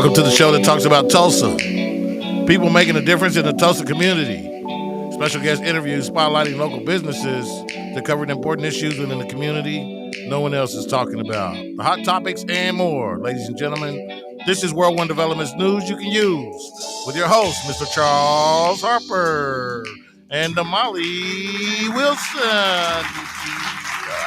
Welcome to the show that talks about Tulsa. People making a difference in the Tulsa community. Special guest interviews spotlighting local businesses that cover important issues within the community no one else is talking about. The hot topics and more. Ladies and gentlemen, this is World One Development's News You Can Use with your host, Mr. Charles Harper and Damali Wilson.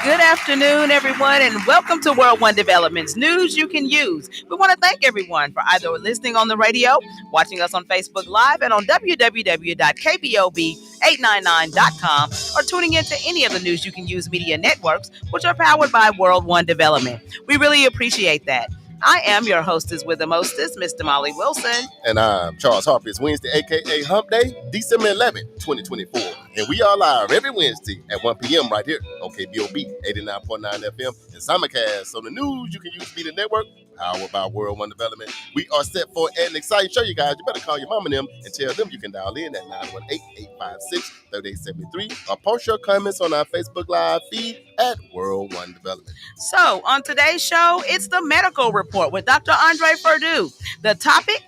Good afternoon, everyone, and welcome to World One Development's News You Can Use. We want to thank everyone for either listening on the radio, watching us on Facebook Live, and on www.KBOB899.com, or tuning into any of the News You Can Use media networks, which are powered by World One Development. We really appreciate that. I am your hostess with the mostest, Miss Damali Wilson. And I'm Charles Harper. It's Wednesday, a.k.a. Hump Day, December 11th, 2024. And we are live every Wednesday at 1 p.m. right here on KBOB 89.9 FM and simulcast on the News You Can Use media network, powered by World One Development. We are set for an exciting show, you guys. You better call your mom and them and tell them you can dial in at 918-856-3873 or post your comments on our Facebook Live feed at World One Development. So, on today's show, it's the medical report with Dr. Andre Perdue. The topic: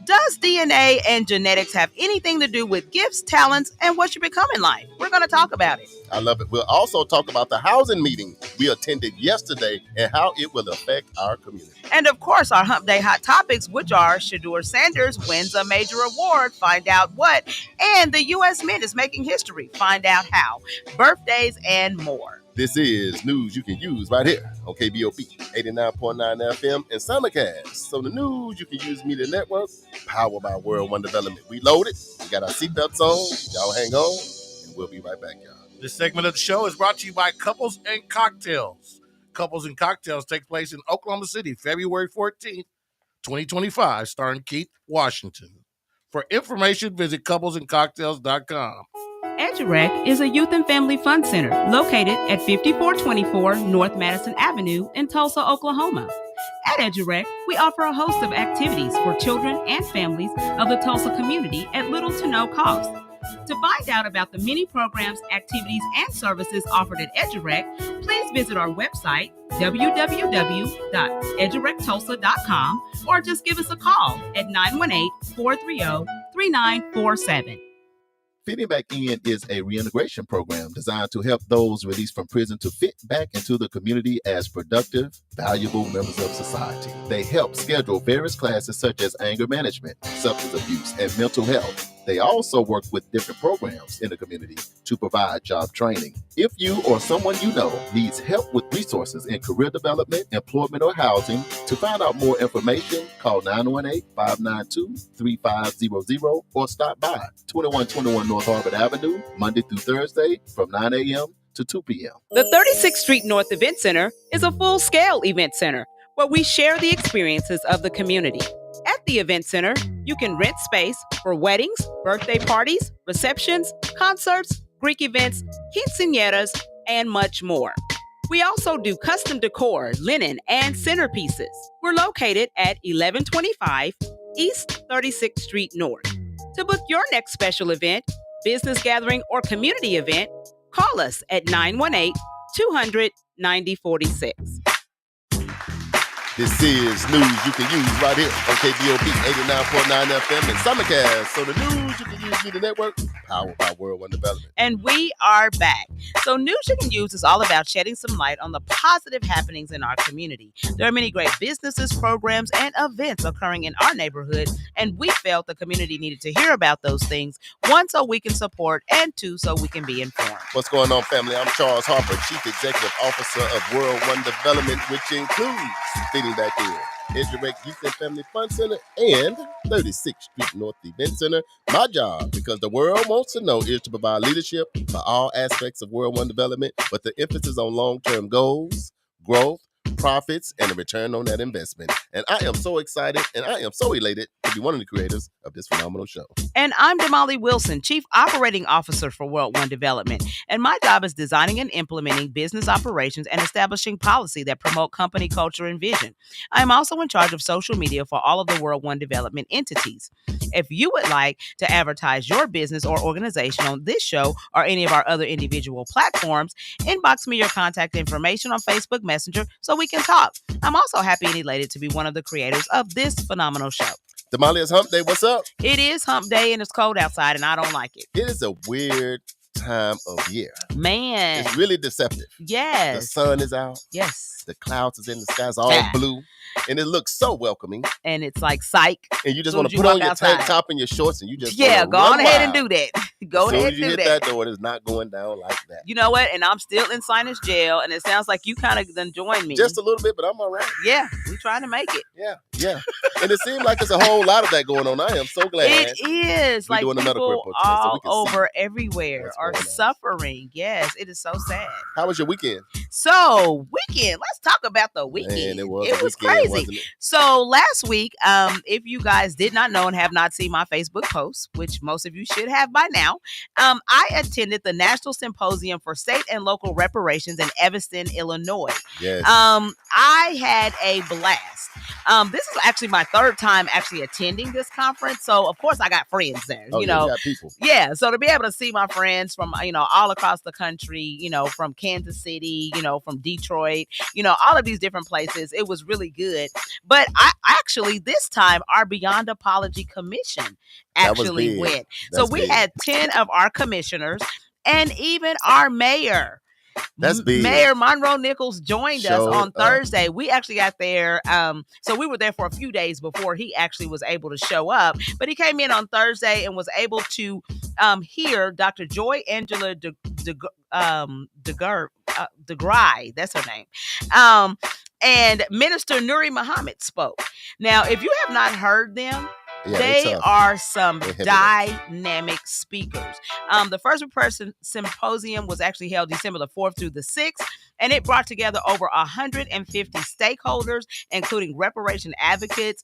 does DNA and genetics have anything to do with gifts, talents, and what you become in life? We're going to talk about it. I love it. We'll also talk about the housing meeting we attended yesterday and how it will affect our community. And of course, our Hump Day hot topics, which are Shadur Sanders wins a major award, find out what, and the U.S. Mint is making history, find out how, birthdays, and more. This is News You Can Use right here on KBOB 89.9 FM and simulcast. So the News You Can Use media network, powered by World One Development. We loaded. We got our seatbelts on. Y'all hang on, and we'll be right back, y'all. This segment of the show is brought to you by Couples and Cocktails. Couples and Cocktails take place in Oklahoma City, February 14th, 2025, starring Keith Washington. For information, visit couplesandcocktails.com. EduRec is a youth and family fun center located at 5424 North Madison Avenue in Tulsa, Oklahoma. At EduRec, we offer a host of activities for children and families of the Tulsa community at little to no cost. To find out about the many programs, activities, and services offered at EduRec, please visit our website, www.edurectulsa.com, or just give us a call at 918-430-3947. Fitting Back In is a reintegration program designed to help those released from prison to fit back into the community as productive, valuable members of society. They help schedule various classes such as anger management, substance abuse, and mental health. They also work with different programs in the community to provide job training. If you or someone you know needs help with resources in career development, employment, or housing, to find out more information, call 918-592-3500 or stop by 2121 North Harvard Avenue, Monday through Thursday from 9 a.m. to 2 p.m. The 36th Street North Event Center is a full-scale event center where we share the experiences of the community. At the event center, you can rent space for weddings, birthday parties, receptions, concerts, Greek events, quinceañeras, and much more. We also do custom decor, linen, and centerpieces. We're located at 1125 East 36th Street North. To book your next special event, business gathering, or community event, call us at 918-200-9046. This is News You Can Use right here on KBOB 89.9 FM and simulcast. So the News You Can Use media network, powered by World One Development. And we are back. So News You Can Use is all about shedding some light on the positive happenings in our community. There are many great businesses, programs, and events occurring in our neighborhood, and we felt the community needed to hear about those things, one, so we can support, and two, so we can be informed. What's going on, family? I'm Charles Harper, Chief Executive Officer of World One Development, which includes Fitting Back In, EduRec Youth and Family Fun Center, and 36th Street North Event Center. My job, because the world wants to know, is to provide leadership for all aspects of World One Development, but the emphasis on long-term goals, growth, profits, and a return on that investment. And I am so excited and I am so elated to to be one of the creators of this phenomenal show. And I'm Damali Wilson, Chief Operating Officer for World One Development. And my job is designing and implementing business operations and establishing policy that promote company culture and vision. I'm also in charge of social media for all of the World One Development entities. If you would like to advertise your business or organization on this show or any of our other individual platforms, inbox me your contact information on Facebook Messenger so we can talk. I'm also happy and elated to be one of the creators of this phenomenal show. Damali, it's Hump Day. What's up? It is Hump Day and it's cold outside and I don't like it. It is a weird time of year. Man. It's really deceptive. Yes. The sun is out. Yes. The clouds is in the sky. It's all blue. And it looks so welcoming. And it's like psych. And you just want to put on your tank top and your shorts and you just go on ahead and do that. Go ahead and do that. As soon as you hit that door, it's not going down like that. You know what? And I'm still in sinus jail and it sounds like you kind of done joined me. Just a little bit, but I'm all right. Yeah, we trying to make it. Yeah. And it seems like there's a whole lot of that going on. I am so glad. It is. Like doing people all over everywhere are suffering. Yes, it is so sad. How was your weekend? So, let's talk about the weekend. Man, it was weekend, crazy. Wasn't it? So, last week, if you guys did not know and have not seen my Facebook post, which most of you should have by now, I attended the National Symposium for State and Local Reparations in Evanston, Illinois. Yes. I had a blast. This is actually my third time actually attending this conference. So, of course, I got friends there. You got people. Yeah. So, to be able to see my friends from, all across the country, from Kansas City, from Detroit, all of these different places, it was really good. But I actually, this time, our Beyond Apology Commission actually went. So, we had 10 of our commissioners and even our mayor. That's big. Mayor Monroe Nichols joined us on Thursday. We actually got there. So we were there for a few days before he actually was able to show up. But he came in on Thursday and was able to hear Dr. Joy Angela DeGray, that's her name. And Minister Nuri Muhammad spoke. Now, if you have not heard them, they are some dynamic speakers. The first person symposium was actually held December the 4th through the 6th, and it brought together over 150 stakeholders, including reparation advocates,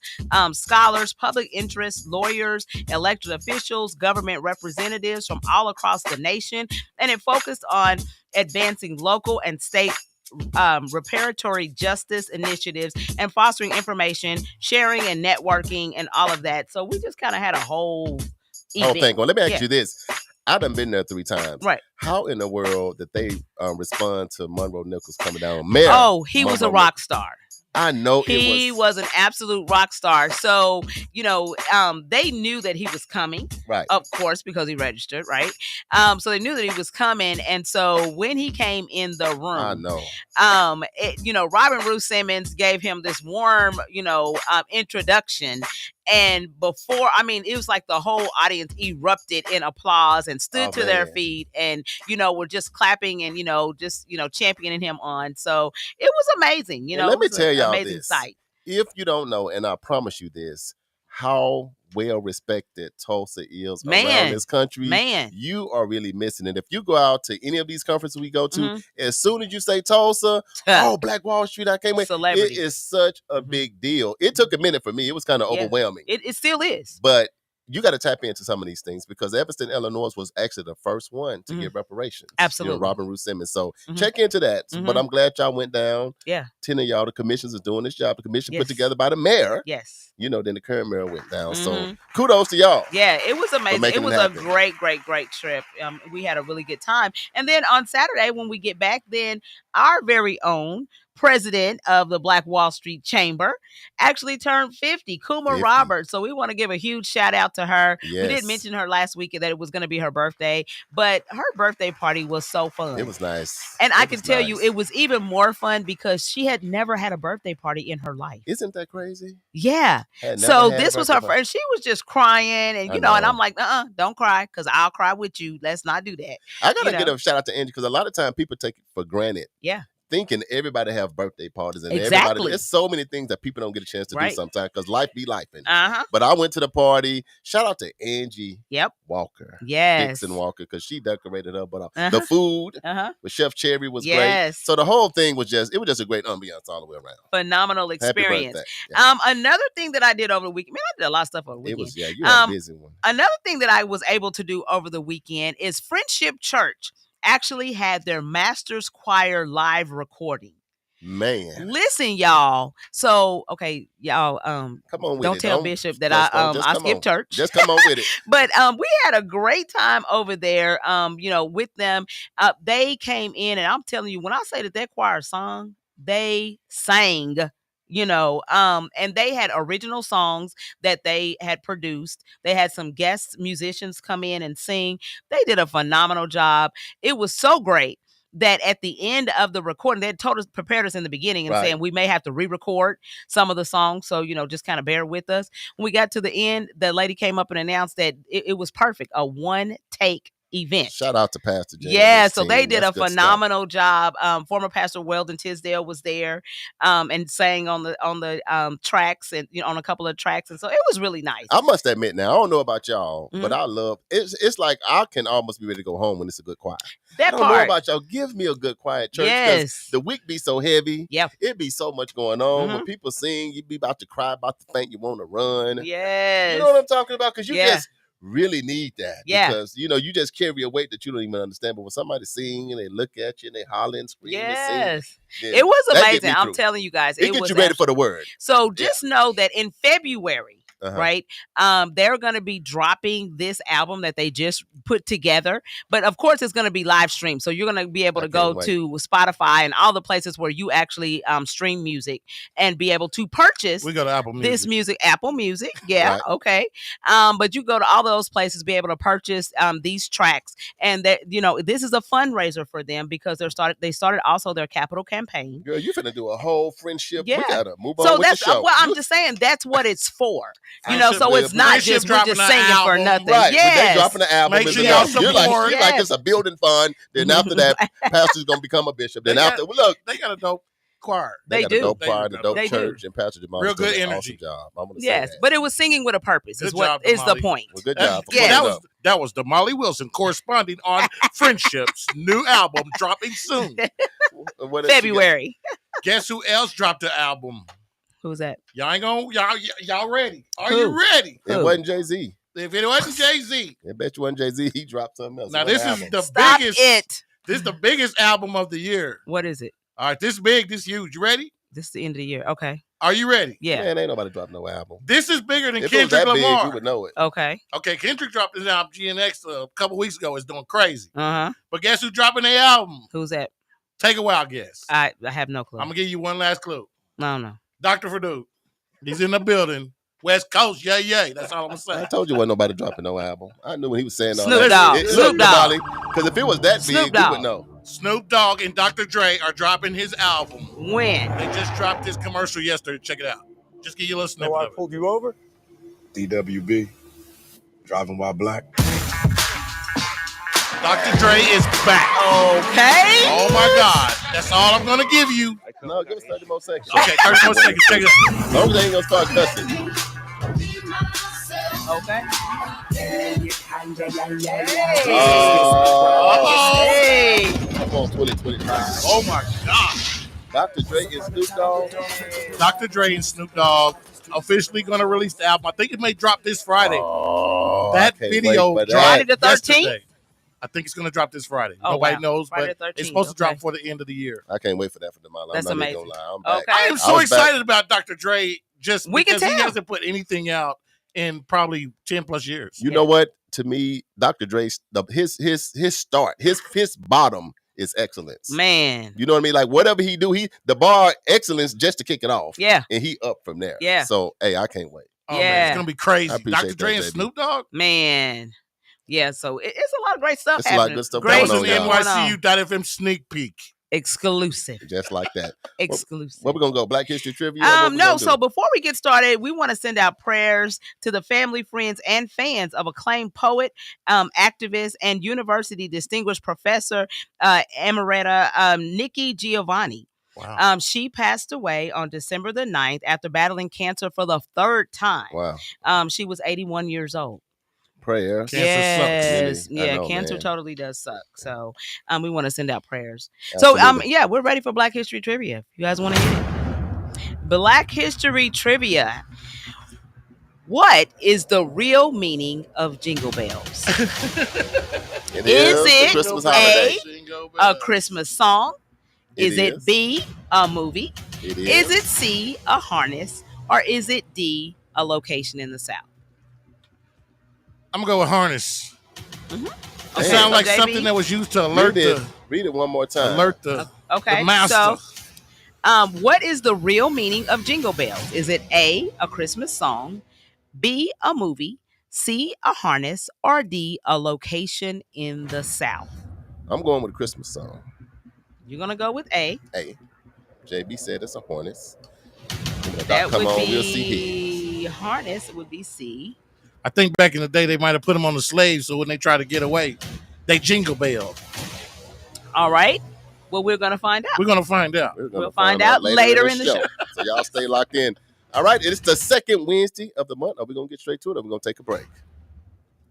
scholars, public interest, lawyers, elected officials, government representatives from all across the nation, and it focused on advancing local and state reparatory justice initiatives and fostering information sharing and networking and all of that. So we just kind of had a whole event. Well, let me ask you this. I done been there 3 times. Right. How in the world did they respond to Monroe Nichols coming down? Mayor he was a rock star. I know he was an absolute rock star. So, they knew that he was coming, right? Of course, because he registered, right? So they knew that he was coming, and so when he came in the room, I know, Robin Ruth Simmons gave him this warm, introduction. And before, it was like the whole audience erupted in applause and stood to their feet and, were just clapping and, championing him on. So it was amazing. Let me tell y'all amazing this. Sight. If you don't know, and I promise you this, how well respected Tulsa is around this country, you are really missing it. If you go out to any of these conferences we go to, as soon as you say Tulsa, Black Wall Street, I came with. Celebrity. It is such a big deal. It took a minute for me. It was kind of overwhelming. It still is. But you got to tap into some of these things because Evanston, Illinois was actually the first one to get reparations. Absolutely. Robin Ruth Simmons. So check into that. But I'm glad y'all went down. Yeah. 10 of y'all, the commissions is doing this job. The commission put together by the mayor. Yes. Then the current mayor went down. So kudos to y'all. Yeah, it was amazing. It was a great, great, great trip. We had a really good time. And then on Saturday, when we get back, then our very own president of the Black Wall Street Chamber actually turned 50, Kuma Roberts. So we want to give a huge shout out to her. Yes. We did mention her last week that it was going to be her birthday, but her birthday party was so fun. It was nice. And I can tell you it was even more fun because she had never had a birthday party in her life. Isn't that crazy? Yeah. So this was her first. She was just crying and, and I'm like, don't cry because I'll cry with you. Let's not do that. I got to give a shout out to Angie because a lot of times people take it for granted. Yeah. thinking everybody have birthday parties and Exactly. everybody. There's so many things that people don't get a chance to do Right. sometimes because life be lifing. Uh-huh. But I went to the party. Shout out to Angie Yep. Walker. Yes. Dixon Walker, because she decorated her. But Uh-huh. the food Uh-huh. with Chef Cherry was great. Yes. So the whole thing was just a great ambiance all the way around. Phenomenal Happy experience. birthday. Yeah. Another thing that I did over the weekend, man, I did a lot of stuff over the It weekend. was, you had a busy one. Another thing that I was able to do over the weekend is Friendship Church actually had their Master's Choir live recording. Man. Listen, y'all. So, okay, y'all, Come on with don't it. tell Bishop that just I come skipped on. church. Just come on with it. But we had a great time over there, with them. They came in, and I'm telling you, when I say that choir sung, they sang, and they had original songs that they had produced. They had some guest musicians come in and sing. They did a phenomenal job. It was so great that at the end of the recording, they had prepared us in the beginning and saying we may have to re-record some of the songs. So, just kind of bear with us. When we got to the end, the lady came up and announced that it was perfect. A one-take event. Shout out to Pastor Jay. Yeah, so they did a phenomenal job. Former Pastor Weldon Tisdale was there and sang on the tracks and on a couple of tracks, and so it was really nice. I must admit now, I don't know about y'all, but I love it's like I can almost be ready to go home when it's a good choir. That I don't know about y'all. Give me a good quiet church. Yes. The week be so heavy. Yeah. It be so much going on. When people sing, you be about to cry, about to faint, you want to run. Yes. You know what I'm talking about? Because you just really need that. Yeah. Because, you just carry a weight that you don't even understand. But when somebody sing and they look at you and they holler and scream and sing. It was amazing. I'm telling you guys. It gets you ready for the word. So just know that in February, right, they're going to be dropping this album that they just put together. But of course, it's going to be live streamed. So you're going to be able to go to Spotify and all the places where you actually stream music and be able to purchase we go to Apple Music. This music. Apple Music. Yeah. Right. Okay. But you go to all those places, be able to purchase these tracks. And that, this is a fundraiser for them because they started also their capital campaign. Girl, you finna do a whole friendship. Yeah. We gotta move on with the show. Well, I'm just saying that's what it's for. So it's not just we're just singing for nothing. Right. Yes. They dropping the album. Make sure y'all support. You're like it's a building fund. Then after that, pastor's gonna become a bishop. Then look, they got a dope choir. They got do. a dope choir, the dope church, and Pastor Jamal. Real good energy. Awesome job. Yes, but it was singing with a purpose. Is what is the point. Well, good job. That was Damali Wilson corresponding on Friendship's new album dropping soon. February. Guess who else dropped the album? Who's that? Y'all ain't gonna y'all ready? Are you ready? It wasn't Jay-Z. If it wasn't Jay-Z, I bet you wasn't Jay-Z. He dropped something else. Now this is the biggest. This is the biggest album of the year. What is it? All right, this big, this huge. You ready? This is the end of the year. Okay. Are you ready? Yeah. Man, ain't nobody dropped no album. This is bigger than if Kendrick it was that Lamar. Big, you would know it. Okay. Okay, Kendrick dropped his album GNX a couple weeks ago. It's doing crazy. Uh-huh. But guess who's dropping their album? Who's that? Take a wild guess. I have no clue. I'm gonna give you one last clue. No. Dr. Purdue. He's in the building. West Coast, yay. That's all I'm gonna say. I told you wasn't nobody dropping no album. I knew when he was saying all Snoop that. Dogg. Snoop Dogg. Because if it was that big, you would know. Snoop Dogg and Dr. Dre are dropping his album. When? They just dropped his commercial yesterday. Check it out. Just give you a little snippet of it. I pulled you over? DWB. Driving while black. Dr. Dre is back. Okay. Oh my God. That's all I'm gonna give you. No, give us 30 more seconds. Okay, 30 more seconds. Check it out. As long as they ain't gonna start cussing. Okay. Hey. Come on, 2023. Oh my God. Dr. Dre and Snoop Dogg. Dr. Dre and Snoop Dogg officially gonna release the album. I think it may drop this Friday. Oh, that video dropped Friday the 13th? yesterday. I think it's gonna drop this Friday. Nobody knows, Friday but it's supposed to drop before the end of the year. I can't wait for that for tomorrow. That's I'm not amazing. even gonna lie. I'm back. Okay. I am so excited about Dr. Dre just we because can he tell. hasn't put anything out in probably 10 plus years. You know what? To me, Dr. Dre's his start, his bottom is excellence. Man. You know what I mean? Like whatever he do, the bar excellence just to kick it off. Yeah. And he up from there. Yeah. So hey, I can't wait. Oh, man, it's gonna be crazy. Dr. Dre and that, Snoop Dogg. Man. Yeah, so it's a lot of great stuff It's a lot happening. of good stuff That Great was an going on, y'all. NYCU.FM sneak peek. Exclusive. Just like that. Exclusive. Where we gonna go? Black History Trivia? What we No, gonna so do? before we get started, we want to send out prayers to the family, friends, and fans of acclaimed poet, activist, and university distinguished professor Emerita Nikki Giovanni. Wow. She passed away on December the 9th after battling cancer for the third time. Wow. She was 81 years old. Prayers. Cancer sucks. Really, I Yeah, know, cancer man. totally does suck. So we want to send out prayers. Absolutely. So yeah, we're ready for Black History Trivia. If you guys want to hit it. Black History Trivia. What is the real meaning of Jingle Bells? It Is the it Christmas holiday? A Christmas song? Is it is. B, a movie? It Is it C, a harness? Or is it D, a location in the South? I'm gonna go with harness. Mm-hmm. It sounds like something that was used to alert Read it one more time. alert the Okay, master. so what is the real meaning of Jingle Bells? Is it A, a Christmas song, B, a movie, C, a harness, or D, a location in the South? I'm going with a Christmas song. You're going to go with A. A. JB said it's a Hornets. That Come would on, be we'll see harness. It would be C. I think back in the day they might have put them on the slaves, so when they try to get away, they jingle bell. All right. Well, we're going to find out. We're gonna find out. We'll find out later in the show. So y'all stay locked in. All right, it's the second Wednesday of the month. Are we gonna get straight to it, or are we gonna take a break?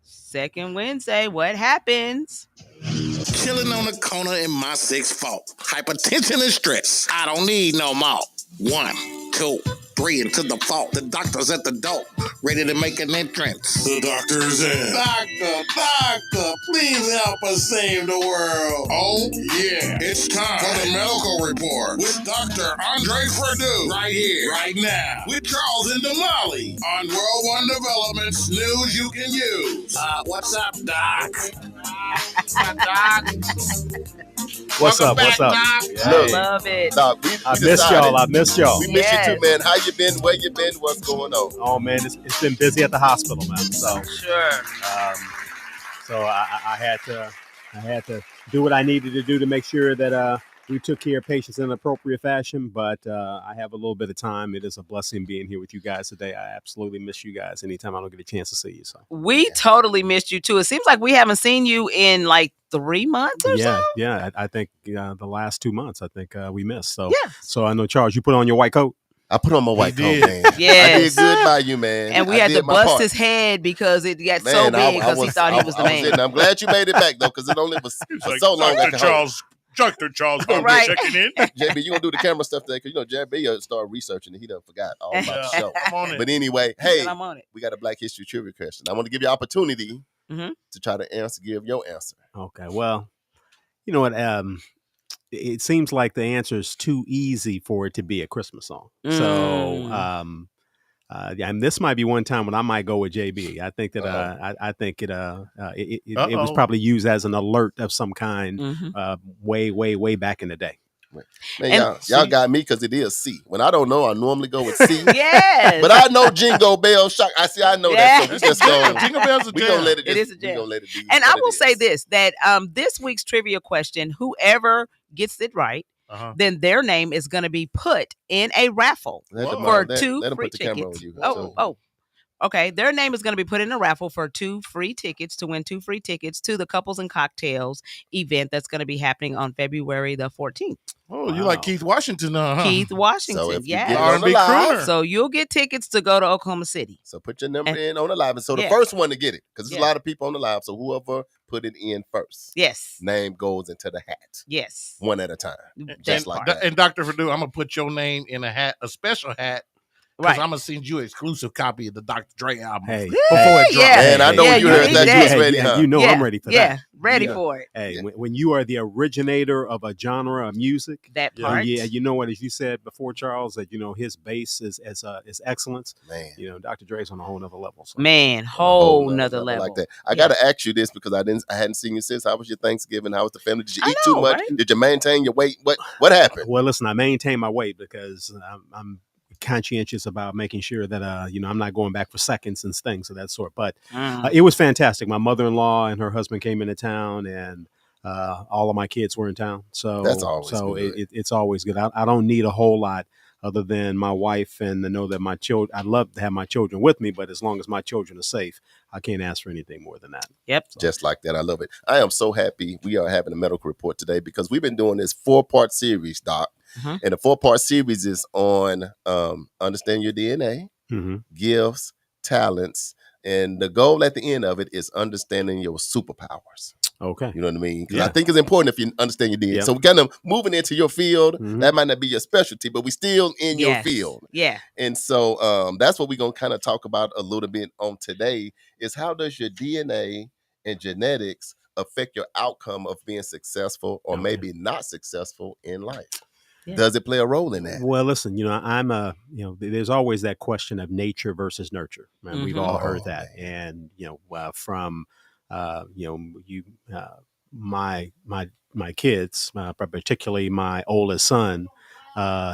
Second Wednesday, what happens? Chilling on the corner in my 6th fault. Hypertension and stress. I don't need no more. 1, 2, 3 into the fault. The doctor's at the door, ready to make an entrance. The doctor's in. Doctor, please help us save the world. Oh, yeah. It's time for the medical report with Dr. Andre Perdue. Right here, right now. With Charles and Damali on World One Development's News You Can Use. What's up, Doc? What's up? Doc? Look, Love it. Doc, I missed y'all. We missed Yes. you too, man. How you been? Where you been? What's going on? Oh man, it's been busy at the hospital, man. So, Sure. I had to do what I needed to do to make sure that we took care of patients in an appropriate fashion. But I have a little bit of time. It is a blessing being here with you guys today. I absolutely miss you guys. Anytime I don't get a chance to see you, so We totally missed you too. It seems like we haven't seen you in like 3 months or so. yeah. I think the last 2 months, I think we missed. So Yeah. So I know, Charles, you put on your white coat. I put on my white coat, did. man. I did Yes. good by you, man. And we I had did to my bust part. his head because it got so Man, big because he thought he was the man. in. I'm glad you made it back though, because it only was for so long. Dr. Charles, Right. right. Checking in. JB, you gonna do the camera stuff today? Because JB started researching and he done forgot all about the show. I'm on it. But anyway, He said, hey, I'm on it. we got a Black History Trivia question. I want to give you an opportunity Mhm. to try to give your answer. Okay, well, you know what? It seems like the answer is too easy for it to be a Christmas song. So, and this might be one time when I might go with JB. I think that I think it was probably used as an alert of some kind way back in the day. Man, y'all got me because it is C. When I don't know, I normally go with C. Yes. But I know Jingle Bell Shock. I know that. So we just go. Jingle Bells are We gonna let it. It is a We jam. gonna let it be. And I what will it say is. this, that this week's trivia question, whoever gets it right, then their name is going to be put in a raffle Let them, for let 2 them free put the camera tickets. on you. Okay. Their name is going to be put in a raffle for 2 free tickets to win 2 free tickets to the Couples and Cocktails event that's going to be happening on February the 14th. Oh, you like Keith Washington, huh? Keith Washington, So if you yeah. get it on the R&B live, crooner. So you'll get tickets to go to Oklahoma City. so put your number in on the live. And so the Yeah. first one to get it, because there's Yeah. a lot of people on the live. So whoever put it in first, Yes. name goes into the hat, Yes. one at a time. That Just like part. that. And Dr. Perdue, I'm gonna put your name in a hat, a special hat, because Right. I'm gonna send you an exclusive copy of the Dr. Dre album Hey, before it drops. Yeah. Man, I know Yeah, when you you heard need that, that. you was ready, huh? You know Yeah. I'm ready for Yeah. that. Ready Yeah. for it. Hey, Yeah. when you are the originator of a genre of music, That Yeah. part. yeah, you know what? As you said before, Charles, that his base is excellence. Man. Dr. Dre's on a whole nother level. So. Man, On a whole nother level. like that. I gotta ask you this because I hadn't seen you since. How was your Thanksgiving? How was the family? Did you I eat too know, much? right? Did you maintain your weight? What happened? Well, listen, I maintain my weight because I'm conscientious about making sure that I'm not going back for seconds and things of that sort. But it was fantastic. My mother-in-law and her husband came into town, and all of my kids were in town. That's So always good. it's always good. I don't need a whole lot other than my wife and to know that my children, I'd love to have my children with me, but as long as my children are safe, I can't ask for anything more than that. Yep. So, Just like that. I love it. I am so happy we are having a medical report today because we've been doing this 4-part series, Doc. Mhm. And the 4-part series is on understanding your DNA, mhm. gifts, talents, and the goal at the end of it is understanding your superpowers. Okay. You know what I mean? Because Yeah. I think it's important if you understand your DNA. Yep. So we're kind of moving into your field. Mhm. That might not be your specialty, but we still in your Yes. field. Yeah. And so that's what we're going to kind of talk about a little bit on today is how does your DNA and genetics affect your outcome of being successful or Okay. maybe not successful in life? Yeah. Does it play a role in that? Well, listen, there's always that question of nature versus nurture. And we've all heard that. And, from, my kids, particularly my oldest son,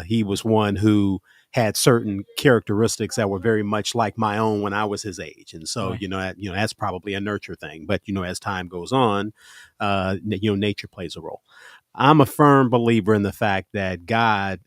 he was one who had certain characteristics that were very much like my own when I was his age. And so, Right. that's probably a nurture thing. But, as time goes on, nature plays a role. I'm a firm believer in the fact that God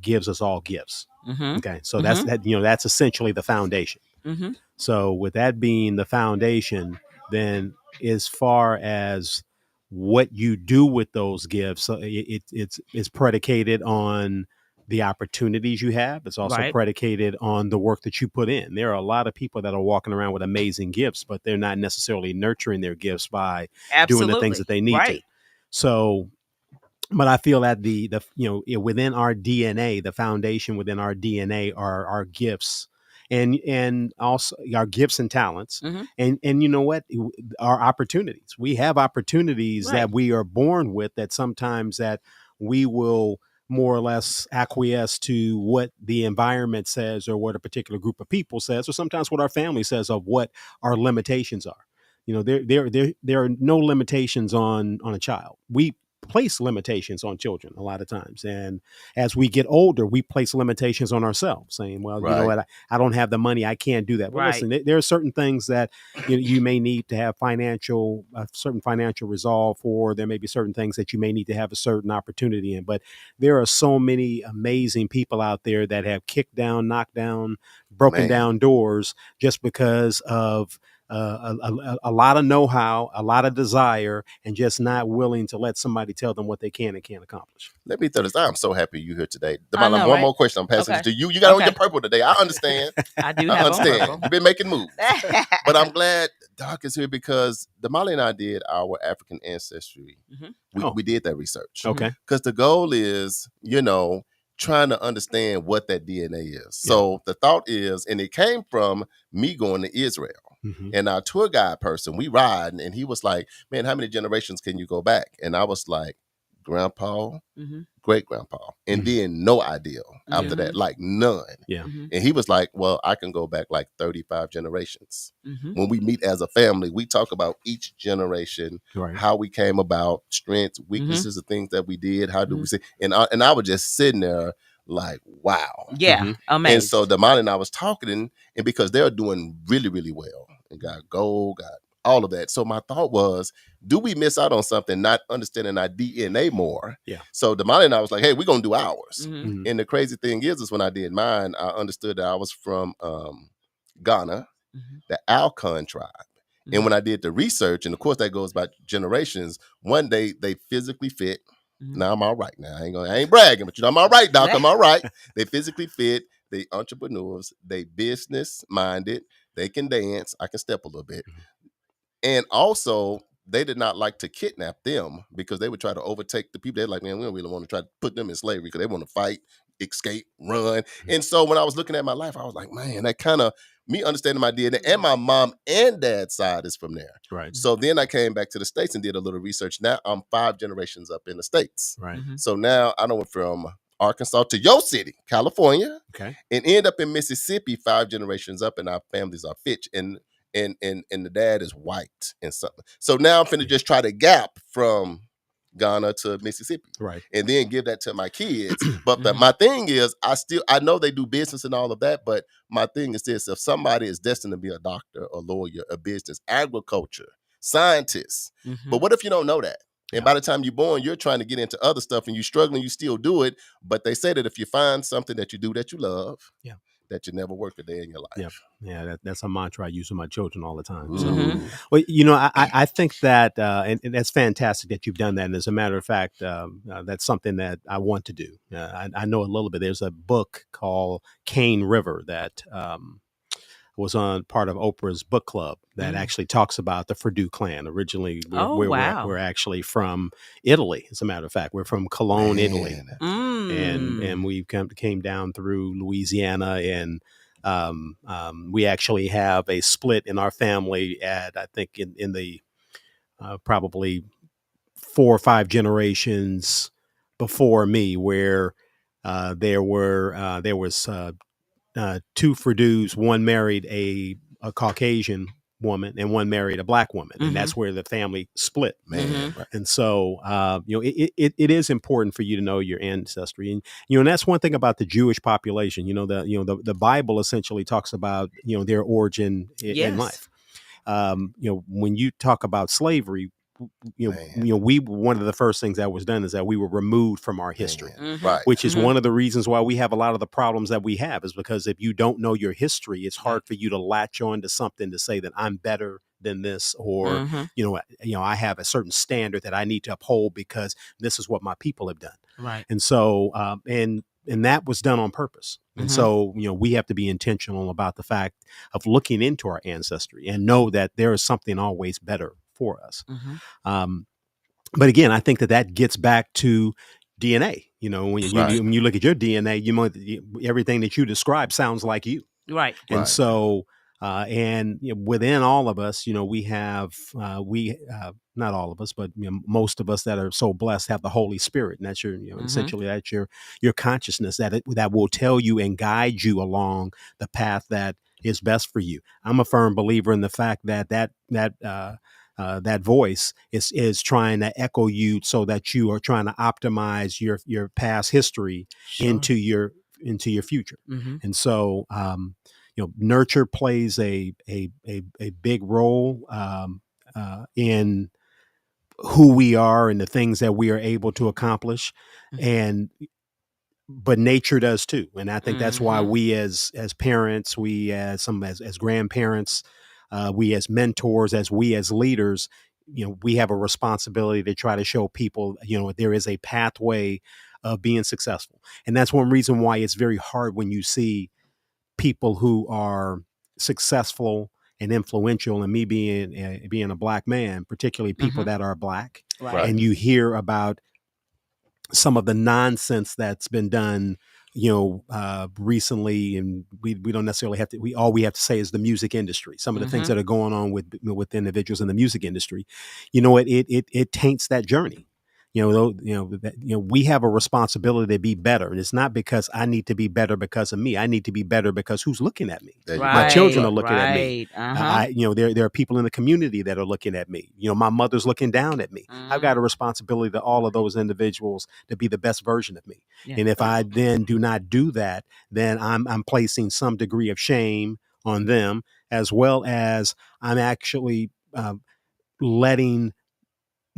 gives us all gifts. Mm-hmm. Okay, so that's essentially the foundation. Mm-hmm. So with that being the foundation, then as far as what you do with those gifts, it's predicated on the opportunities you have. It's also Right. predicated on the work that you put in. There are a lot of people that are walking around with amazing gifts, but they're not necessarily nurturing their gifts by doing the things that they need to. Right. So, but I feel that within our DNA, the foundation within our DNA are our gifts, and also our gifts and talents, Mhm. and you know what, our opportunities. We have opportunities Right. that we are born with that sometimes that we will more or less acquiesce to what the environment says or what a particular group of people says, or sometimes what our family says of what our limitations are. There are no limitations on a child. We place limitations on children a lot of times, and as we get older we place limitations on ourselves, saying, well, you know Right. what, I don't have the money, I can't do that. Well, Right. listen, there are certain things that you may need to have certain financial resolve for. There may be certain things that you may need to have a certain opportunity in, but there are so many amazing people out there that have kicked down, knocked down, broken Man. down doors just because of a lot of know-how, a lot of desire, and just not willing to let somebody tell them what they can and can't accomplish. Let me throw this. I'm so happy you're here today. I know, One right? more question. I'm passing Okay. this to you. You got on Okay. your purple today. I understand. I do I have on understand. purple. You've been making moves. But I'm glad Doc is here because Damali and I did our African ancestry. Mhm. We did that research. Okay. Because the goal is, trying to understand what that DNA is. So the thought is, and it came from me going to Israel. Mhm. And our tour guide person, we ride, and he was like, man, how many generations can you go back? And I was like, grandpa, Mhm. great grandpa. And then no idea after Mhm. that, like none. Yeah. Mhm. And he was like, well, I can go back like 35 generations. Mhm. When we meet as a family, we talk about each generation, Right. how we came about, strengths, weaknesses, the things that we did, how do we see. And I was just sitting there like, wow. Yeah. Mhm. Amazing. And so Damani and I was talking, and because they're doing really, really well and got gold, got all of that. So my thought was, do we miss out on something, not understanding our DNA more? Yeah. So Damani and I was like, hey, we're going to do ours. Mhm. Mhm. And the crazy thing is when I did mine, I understood that I was from Ghana, Mhm. the Alcon tribe. And when I did the research, and of course that goes by generations, one day they physically fit. Mhm. Now I'm all right. Now I ain't bragging, but I'm all right, Doc. I'm all right. They physically fit. They entrepreneurs. They business minded. They can dance. I can step a little bit. And also, they did not like to kidnap them because they would try to overtake the people. They're like, man, we don't really want to try to put them in slavery because they want to fight, escape, run. And so when I was looking at my life, I was like, man, that kind of me understanding my DNA, and my mom and dad's side is from there. Right. So then I came back to the States and did a little research. Now I'm 5 generations up in the States. Right. Mhm. So now I went from Arkansas to your city, California, Okay. and end up in Mississippi 5 generations up, and our families are Fitch. And the dad is white and something. So now I'm finna just try to gap from Ghana to Mississippi. Right. And then give that to my kids. But my thing is, I know they do business and all of that, but my thing is this: if somebody is destined to be a doctor, a lawyer, a business, agriculture, scientist, Mhm. but what if you don't know that? And by the time you're born, you're trying to get into other stuff and you're struggling, you still do it. But they say that if you find something that you do that you love, that you never work a day in your life. Yeah, that's a mantra I use with my children all the time. Ooh. So, well, you know, I think that, and that's fantastic that you've done that. And as a matter of fact, that's something that I want to do. I know a little bit. There's a book called Cane River that was on part of Oprah's book club that actually talks about the Purdue clan. Originally, we're actually from Italy. As a matter of fact, we're from Cologne, Italy, and we came down through Louisiana, and we actually have a split in our family at, I think, in the probably 4 or 5 generations before me, where there was 2 Purdues. One married a Caucasian woman and one married a black woman, and that's where the family split. And so you know, it is important for you to know your ancestry, and you know, and that's one thing about the Jewish population. You know, the Bible essentially talks about, you know, their origin in life. You know, when you talk about slavery, you know, one of the first things that was done is that we were removed from our history, which is one of the reasons why we have a lot of the problems that we have, is because if you don't know your history, it's hard for you to latch on to something to say that I'm better than this, or you know, I have a certain standard that I need to uphold because this is what my people have done. And so and that was done on purpose. And so, you know, we have to be intentional about the fact of looking into our ancestry and know that there is something always better for us. But again, I think that gets back to DNA. You know, when you look at your DNA, you know, everything that you describe sounds like you. And so, and you know, within all of us, you know, we have, not all of us, but you know, most of us that are so blessed have the Holy Spirit, and that's your, you know, essentially that's your consciousness that will tell you and guide you along the path that is best for you. I'm a firm believer in the fact that voice is trying to echo you, so that you are trying to optimize your past history into your future. And so, you know, nurture plays a big role in who we are and the things that we are able to accomplish, but nature does too. And I think that's why we as parents, we as grandparents, we as mentors, we as leaders, you know, we have a responsibility to try to show people, you know, there is a pathway of being successful. And that's one reason why it's very hard when you see people who are successful and influential, and me being a black man, particularly people that are black, and you hear about some of the nonsense that's been done, you know, recently, and we don't necessarily have to. All we have to say is the music industry. Some of the things that are going on with individuals in the music industry, you know, it taints that journey. You know, we have a responsibility to be better, and it's not because I need to be better because of me. I need to be better because who's looking at me? My children are looking at me. You know, there are people in the community that are looking at me. You know, my mother's looking down at me. I've got a responsibility to all of those individuals to be the best version of me. And if I then do not do that, then I'm placing some degree of shame on them, as well as I'm actually letting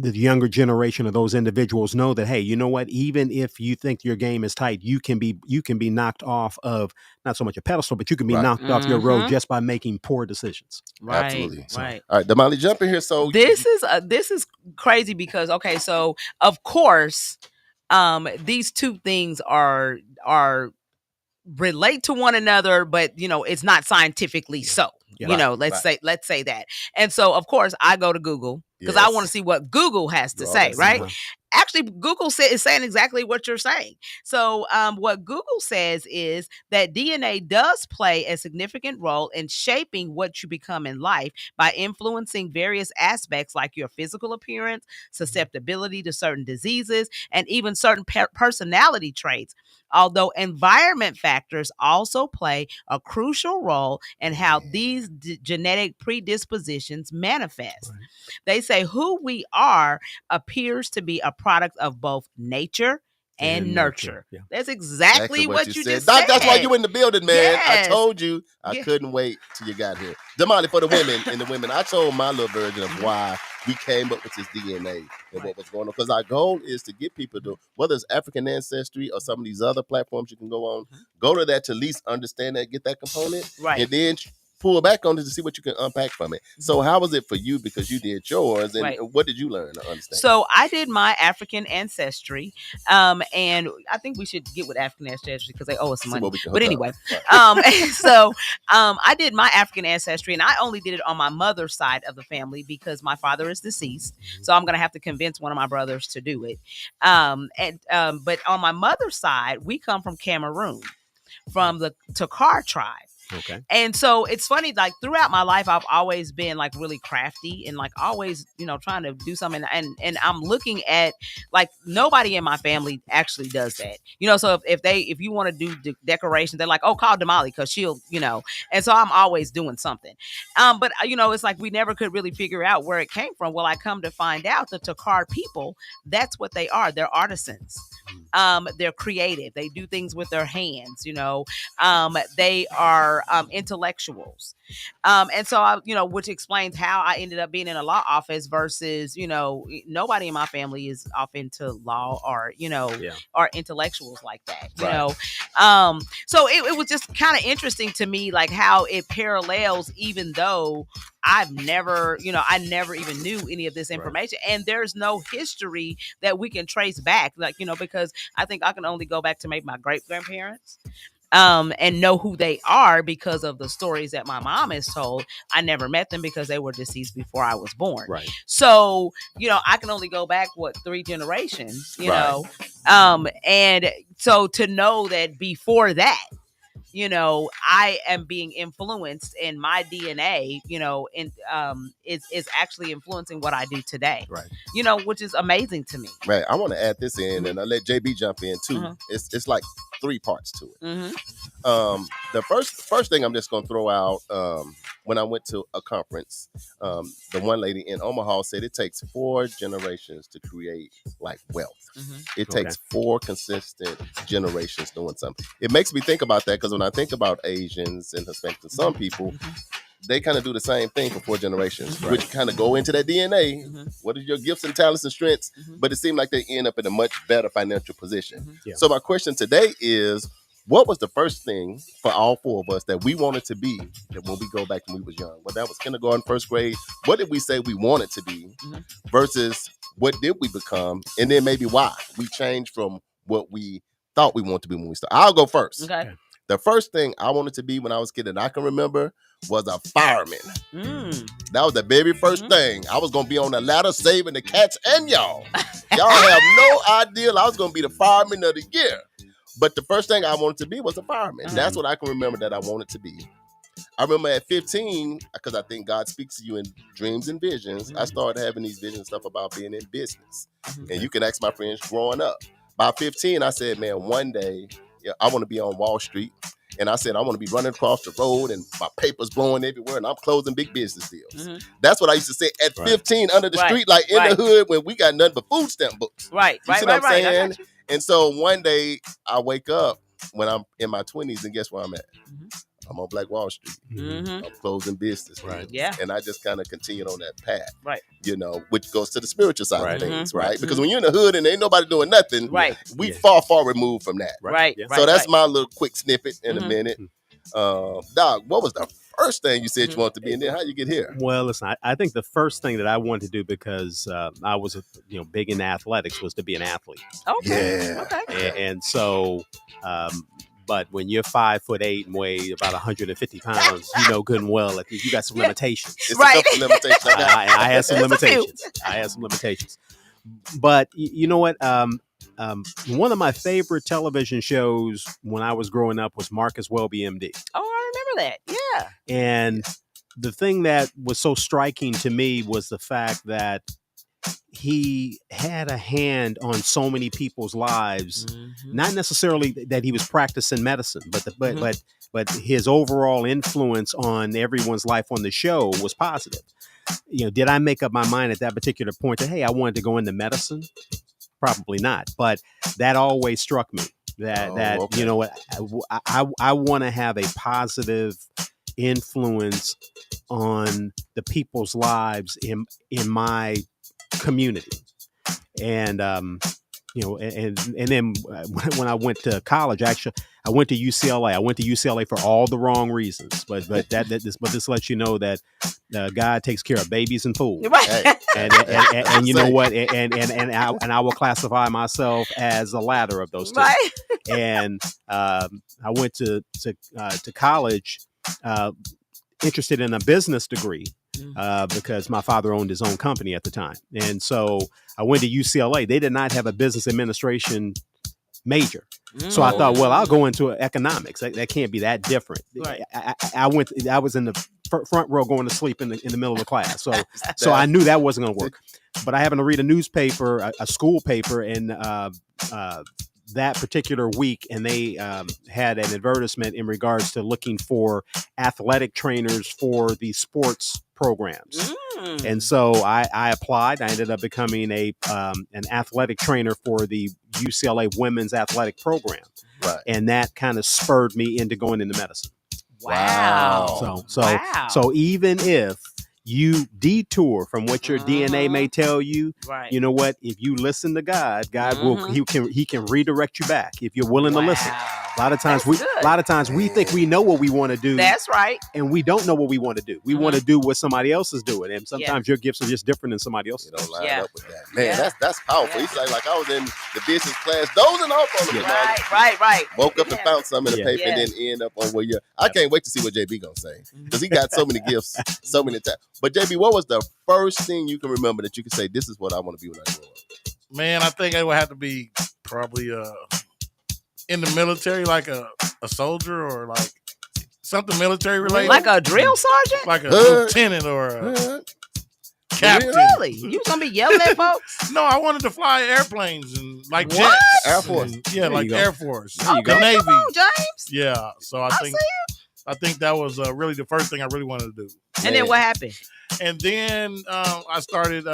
the younger generation of those individuals know that, hey, you know what, even if you think your game is tight, you can be knocked off of not so much a pedestal, but you can be knocked off your road just by making poor decisions. Absolutely. All right, Damali, jump in here. So this is crazy because, okay, so of course, these two things are relate to one another, but you know, it's not scientifically so. You know, let's say that. And so, of course, I go to Google because I want to see what Google has to say, right? Actually, Google is saying exactly what you're saying. So what Google says is that DNA does play a significant role in shaping what you become in life by influencing various aspects like your physical appearance, susceptibility to certain diseases, and even certain personality traits. Although environment factors also play a crucial role in how these genetic predispositions manifest. They say who we are appears to be a product of both nature and nurture. That's exactly what you just said. That's why you in the building, man. Yes. I told you I couldn't wait till you got here. Damali, for the women, I told my little version of why we came up with this DNA and what was going on. Because our goal is to get people to, whether it's African Ancestry or some of these other platforms you can go on, go to that to at least understand that, get that component, Right. and then pull back on it to see what you can unpack from it. So how was it for you? Because you did yours, and Right. what did you learn to understand? So I did my African ancestry, and I think we should get with African ancestry because they owe us See money. what we can But hook anyway, up. so I did my African ancestry, and I only did it on my mother's side of the family because my father is deceased. So I'm gonna have to convince one of my brothers to do it. But on my mother's side, we come from Cameroon, from the Takar tribe. Okay. And so it's funny, like throughout my life, I've always been like really crafty and like always, trying to do something. And I'm looking at like nobody in my family actually does that. So if you want to do decorations, they're like, oh, call Damali because she'll, and so I'm always doing something. But it's like we never could really figure out where it came from. Well, I come to find out the Takar people, that's what they are. They're artisans. They're creative. They do things with their hands, they are intellectuals. And so which explains how I ended up being in a law office versus, nobody in my family is off into law or, or intellectuals like that, you know? So it was just kind of interesting to me, like how it parallels, even though I've never, I never even knew any of this information. And there's no history that we can trace back, like, because I think I can only go back to maybe my great grandparents. And know who they are because of the stories that my mom has told. I never met them because they were deceased before I was born. Right. So, I can only go back, 3 generations, know? And so to know that before that, I am being influenced in my DNA, is actually influencing what I do today. Right. Which is amazing to me. Right. I want to add this in, and I'll let JB jump in too. It's like 3 parts to it. The first thing I'm just going to throw out, when I went to a conference, the one lady in Omaha said it takes 4 generations to create like wealth. It takes 4 consistent generations doing something. It makes me think about that because when I think about Asians and Hispanics and some people, they kind of do the same thing for 4 generations, which kind of go into that DNA. What are your gifts and talents and strengths? But it seemed like they end up in a much better financial position. So my question today is, what was the first thing for all 4 of us that we wanted to be that when we go back when we was young? Well, that was kindergarten, first grade. What did we say we wanted to be versus what did we become? And then maybe why we changed from what we thought we wanted to be when we started. I'll go first. Okay. The first thing I wanted to be when I was a kid and I can remember was a fireman. That was the very first thing. I was going to be on the ladder saving the cats and y'all. Y'all have no idea. I was going to be the fireman of the year. But the first thing I wanted to be was a fireman. That's what I can remember that I wanted to be. I remember at 15, because I think God speaks to you in dreams and visions, I started having these visions and stuff about being in business. And you can ask my friends growing up. By 15, I said, man, one day, I want to be on Wall Street. And I said, I want to be running across the road and my papers blowing everywhere and I'm closing big business deals. That's what I used to say at 15 under the street, like in the hood when we got nothing but food stamp books. You see what I'm saying? And so one day I wake up when I'm in my 20s and guess where I'm at? I'm on Black Wall Street. I'm closing business. And I just kind of continued on that path. Which goes to the spiritual side of things, right? Because when you're in the hood and ain't nobody doing nothing, we far removed from that. So that's my little quick snippet in a minute. Doc, what was the first thing you said you wanted to be, and then how you get here? Well, listen, I think the first thing that I wanted to do because I was big in athletics was to be an athlete. And so but when you're 5'8" and weigh about 150 pounds, you know good and well that you got some limitations. It's a couple limitations. I had some limitations. But you know what? One of my favorite television shows when I was growing up was Marcus Welby, MD. Oh, I remember that. Yeah. And the thing that was so striking to me was the fact that he had a hand on so many people's lives, not necessarily that he was practicing medicine, but his overall influence on everyone's life on the show was positive. Did I make up my mind at that particular point that, hey, I wanted to go into medicine? Probably not. But that always struck me that you know what, I want to have a positive influence on the people's lives in my community. And and then when I went to college, actually, I went to UCLA. I went to UCLA for all the wrong reasons, but this lets you know that God takes care of babies and fools. Right. And you know what? And I will classify myself as the latter of those two. Right. And I went to college interested in a business degree. Because my father owned his own company at the time. And so I went to UCLA. They did not have a business administration major. So I thought, well, I'll go into economics. That can't be that different. Right. I was in the front row going to sleep in the middle of the class. So I knew that wasn't going to work. But I happened to read a newspaper, a school paper, and that particular week, and they had an advertisement in regards to looking for athletic trainers for the sports programs. And so I applied. I ended up becoming an athletic trainer for the UCLA women's athletic program. Right. And that kind of spurred me into going into medicine. Wow. So even if you detour from what your DNA may tell you, Right. you know what? If you listen to God will he can redirect you back if you're willing to listen. A lot of times we think we know what we want to do. That's right. And we don't know what we want to do. We want to do what somebody else is doing. And sometimes your gifts are just different than somebody else's. You don't line up with that. Man, that's powerful. He's like I was in the business class dozing off on the Right. Woke up and found something in the paper and then end up on where you're. I can't wait to see what JB gonna say. Because he got so many gifts, so many times. But JB, what was the first thing you can remember that you could say, this is what I want to be when I grow up? Man, I think it would have to be probably in the military, like a soldier or like something military related. Like a drill sergeant? Like a lieutenant or a captain. Really? You was gonna be yelling at folks? No, I wanted to fly airplanes and like What? jets. Air Force. And, yeah, like Air Force. Okay, The Navy. come on, James. Yeah. So I think that was really the first thing I really wanted to do. And then what happened? And then I started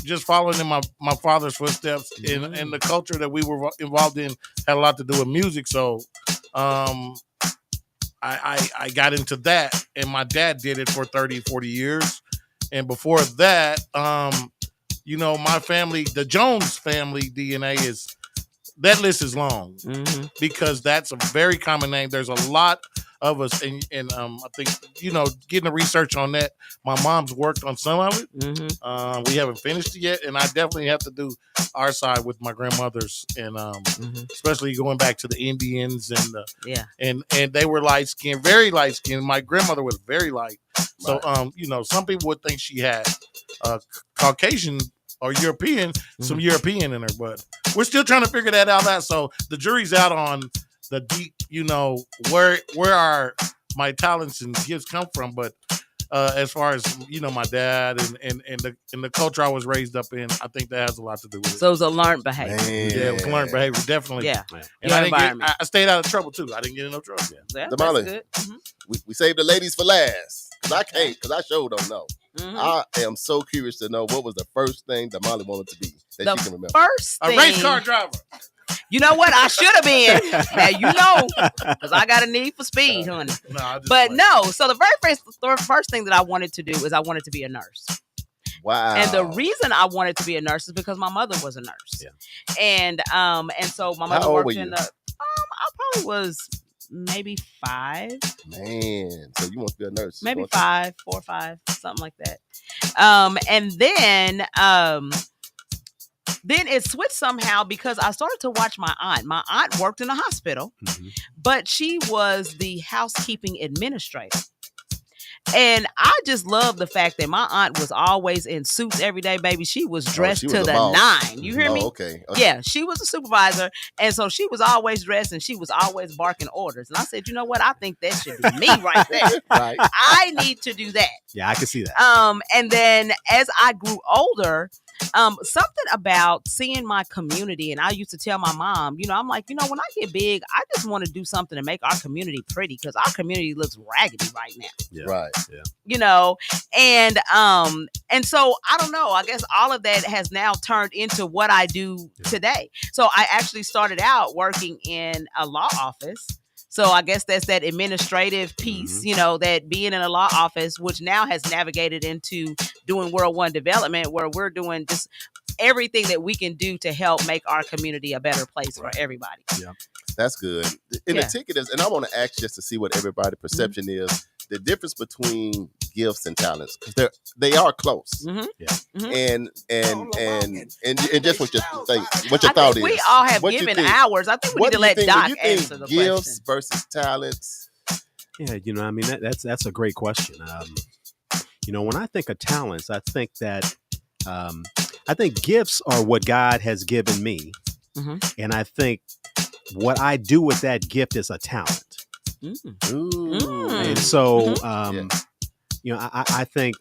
just following in my father's footsteps, and the culture that we were involved in had a lot to do with music. So I got into that, and my dad did it for 30, 40 years. And before that, my family, the Jones family DNA that list is long because that's a very common name. There's a lot of us, and I think getting the research on that. My mom's worked on some of it. We haven't finished it yet, and I definitely have to do our side with my grandmothers, and especially going back to the Indians and they were light skinned, very light skinned. My grandmother was very light, so some people would think she had Caucasian or European, some European in her, but we're still trying to figure that out. So the jury's out on the deep, where are my talents and gifts come from. But as far as my dad and the culture I was raised up in, I think that has a lot to do with it. So it was a learned behavior. Yeah, it was learned behavior, definitely. Yeah. And I stayed out of trouble too. I didn't get in no trouble. Yeah, The that's Molly. good. We saved the ladies for last. Because I can't, because I sure don't know. I am so curious to know what was the first thing that Molly wanted to be that she can remember. First thing, A race car driver. You know what? I should have been. Now because I got a need for speed, honey. So the first thing that I wanted to do is I wanted to be a nurse. Wow. And the reason I wanted to be a nurse is because my mother was a nurse. Yeah. And so my mother worked in the I probably was maybe 5. Man, so you want to be a nurse? Maybe 5, 4 or 5, something like that. And then it switched somehow because I started to watch my aunt. My aunt worked in a hospital, but she was the housekeeping administrator. And I just love the fact that my aunt was always in suits every day, baby. She was dressed to the nine. You hear me? Okay. Yeah, she was a supervisor. And so she was always dressed and she was always barking orders. And I said, you know what? I think that should be me right there. Right. I need to do that. Yeah, I can see that. And then as I grew older, something about seeing my community, and I used to tell my mom, I'm like, when I get big, I just want to do something to make our community pretty because our community looks raggedy right now. Yeah. Right. Yeah. And so I don't know. I guess all of that has now turned into what I do today. So I actually started out working in a law office. So I guess that's that administrative piece, that being in a law office, which now has navigated into doing World One Development, where we're doing just everything that we can do to help make our community a better place for everybody. Yeah. That's good. And the ticket is, and I want to ask just to see what everybody's perception is, the difference between gifts and talents, because they are close. And just what your thought is. We all have given ours. I think we need to let Doc answer the question. Gifts versus talents. Yeah, I mean that's a great question. When I think of talents, I think that I think gifts are what God has given me, and I think what I do with that gift is a talent. And so, I think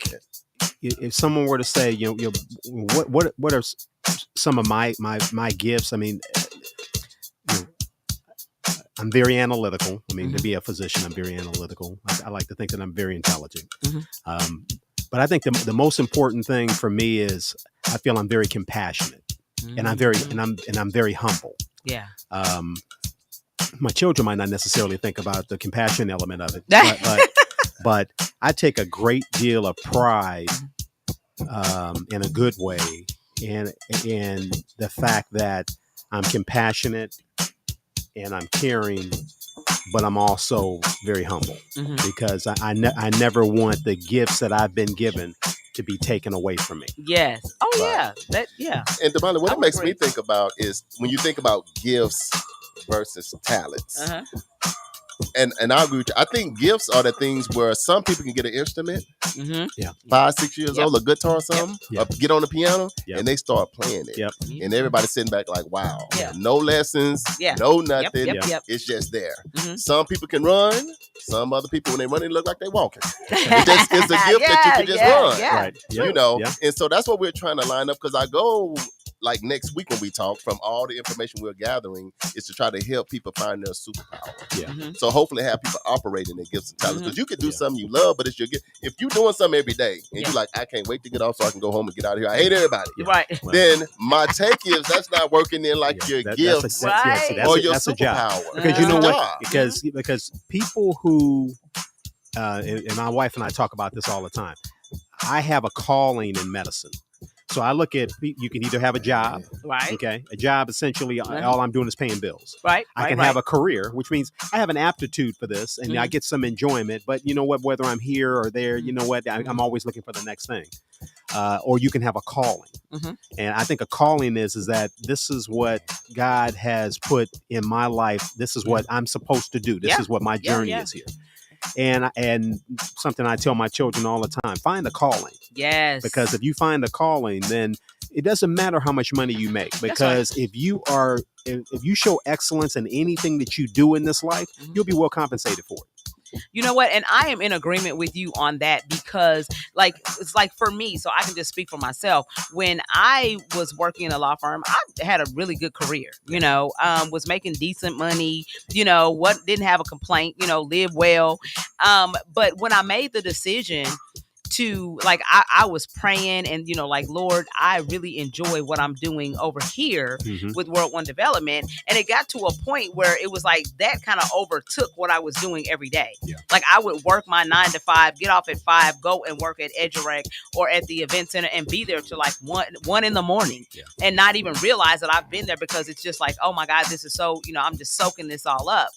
if someone were to say, what are some of my gifts? I mean, I'm very analytical. I mean, to be a physician, I'm very analytical. I like to think that I'm very intelligent. But I think the most important thing for me is I feel I'm very compassionate, and I'm very humble. Yeah. My children might not necessarily think about the compassion element of it, but I take a great deal of pride, in a good way, in the fact that I'm compassionate and I'm caring, but I'm also very humble, because I never want the gifts that I've been given to be taken away from me. Yes. Oh, yeah. And Damali, what it makes me think about is when you think about gifts versus talents. And I agree with you. I think gifts are the things where some people can get an instrument, 5, 6 years old, a guitar or something, or get on the piano, and they start playing it. And everybody's sitting back like, wow, no lessons, no nothing. It's just there. Some people can run. Some other people, when they run, they look like they're walking. It's a gift that you can just run. Right. And so that's what we're trying to line up, because I go like next week when we talk, from all the information we're gathering, is to try to help people find their superpower. So hopefully have people operating their gifts and talents, because you can do something you love, but it's your gift. If you're doing something every day and you're like, I can't wait to get off so I can go home and get out of here, I hate everybody. Right. Then my take is that's not working in like your gift or your superpower. Because you know what? Because people who, and my wife and I talk about this all the time, I have a calling in medicine. So I look at, you can either have a job, right? Okay, a job essentially all I'm doing is paying bills, right? I can have a career, which means I have an aptitude for this, and I get some enjoyment. But you know what? Whether I'm here or there, you know what? I'm always looking for the next thing. Or you can have a calling, and I think a calling is that this is what God has put in my life. This is what I'm supposed to do. This is what my journey is here. And something I tell my children all the time, find a calling. Yes. Because if you find a calling, then it doesn't matter how much money you make. Because if you show excellence in anything that you do in this life, you'll be well compensated for it. You know what? And I am in agreement with you on that, because it's like for me, so I can just speak for myself. When I was working in a law firm, I had a really good career, was making decent money, didn't have a complaint, live well. But when I made the decision to I was praying and Lord, I really enjoy what I'm doing over here with World One Development, and it got to a point where it was like that kind of overtook what I was doing every day. Like I would work my 9 to 5, get off at 5, go and work at EduRec or at the event center and be there till like 1 in the morning and not even realize that I've been there, because it's just like, oh my God, this is so, I'm just soaking this all up.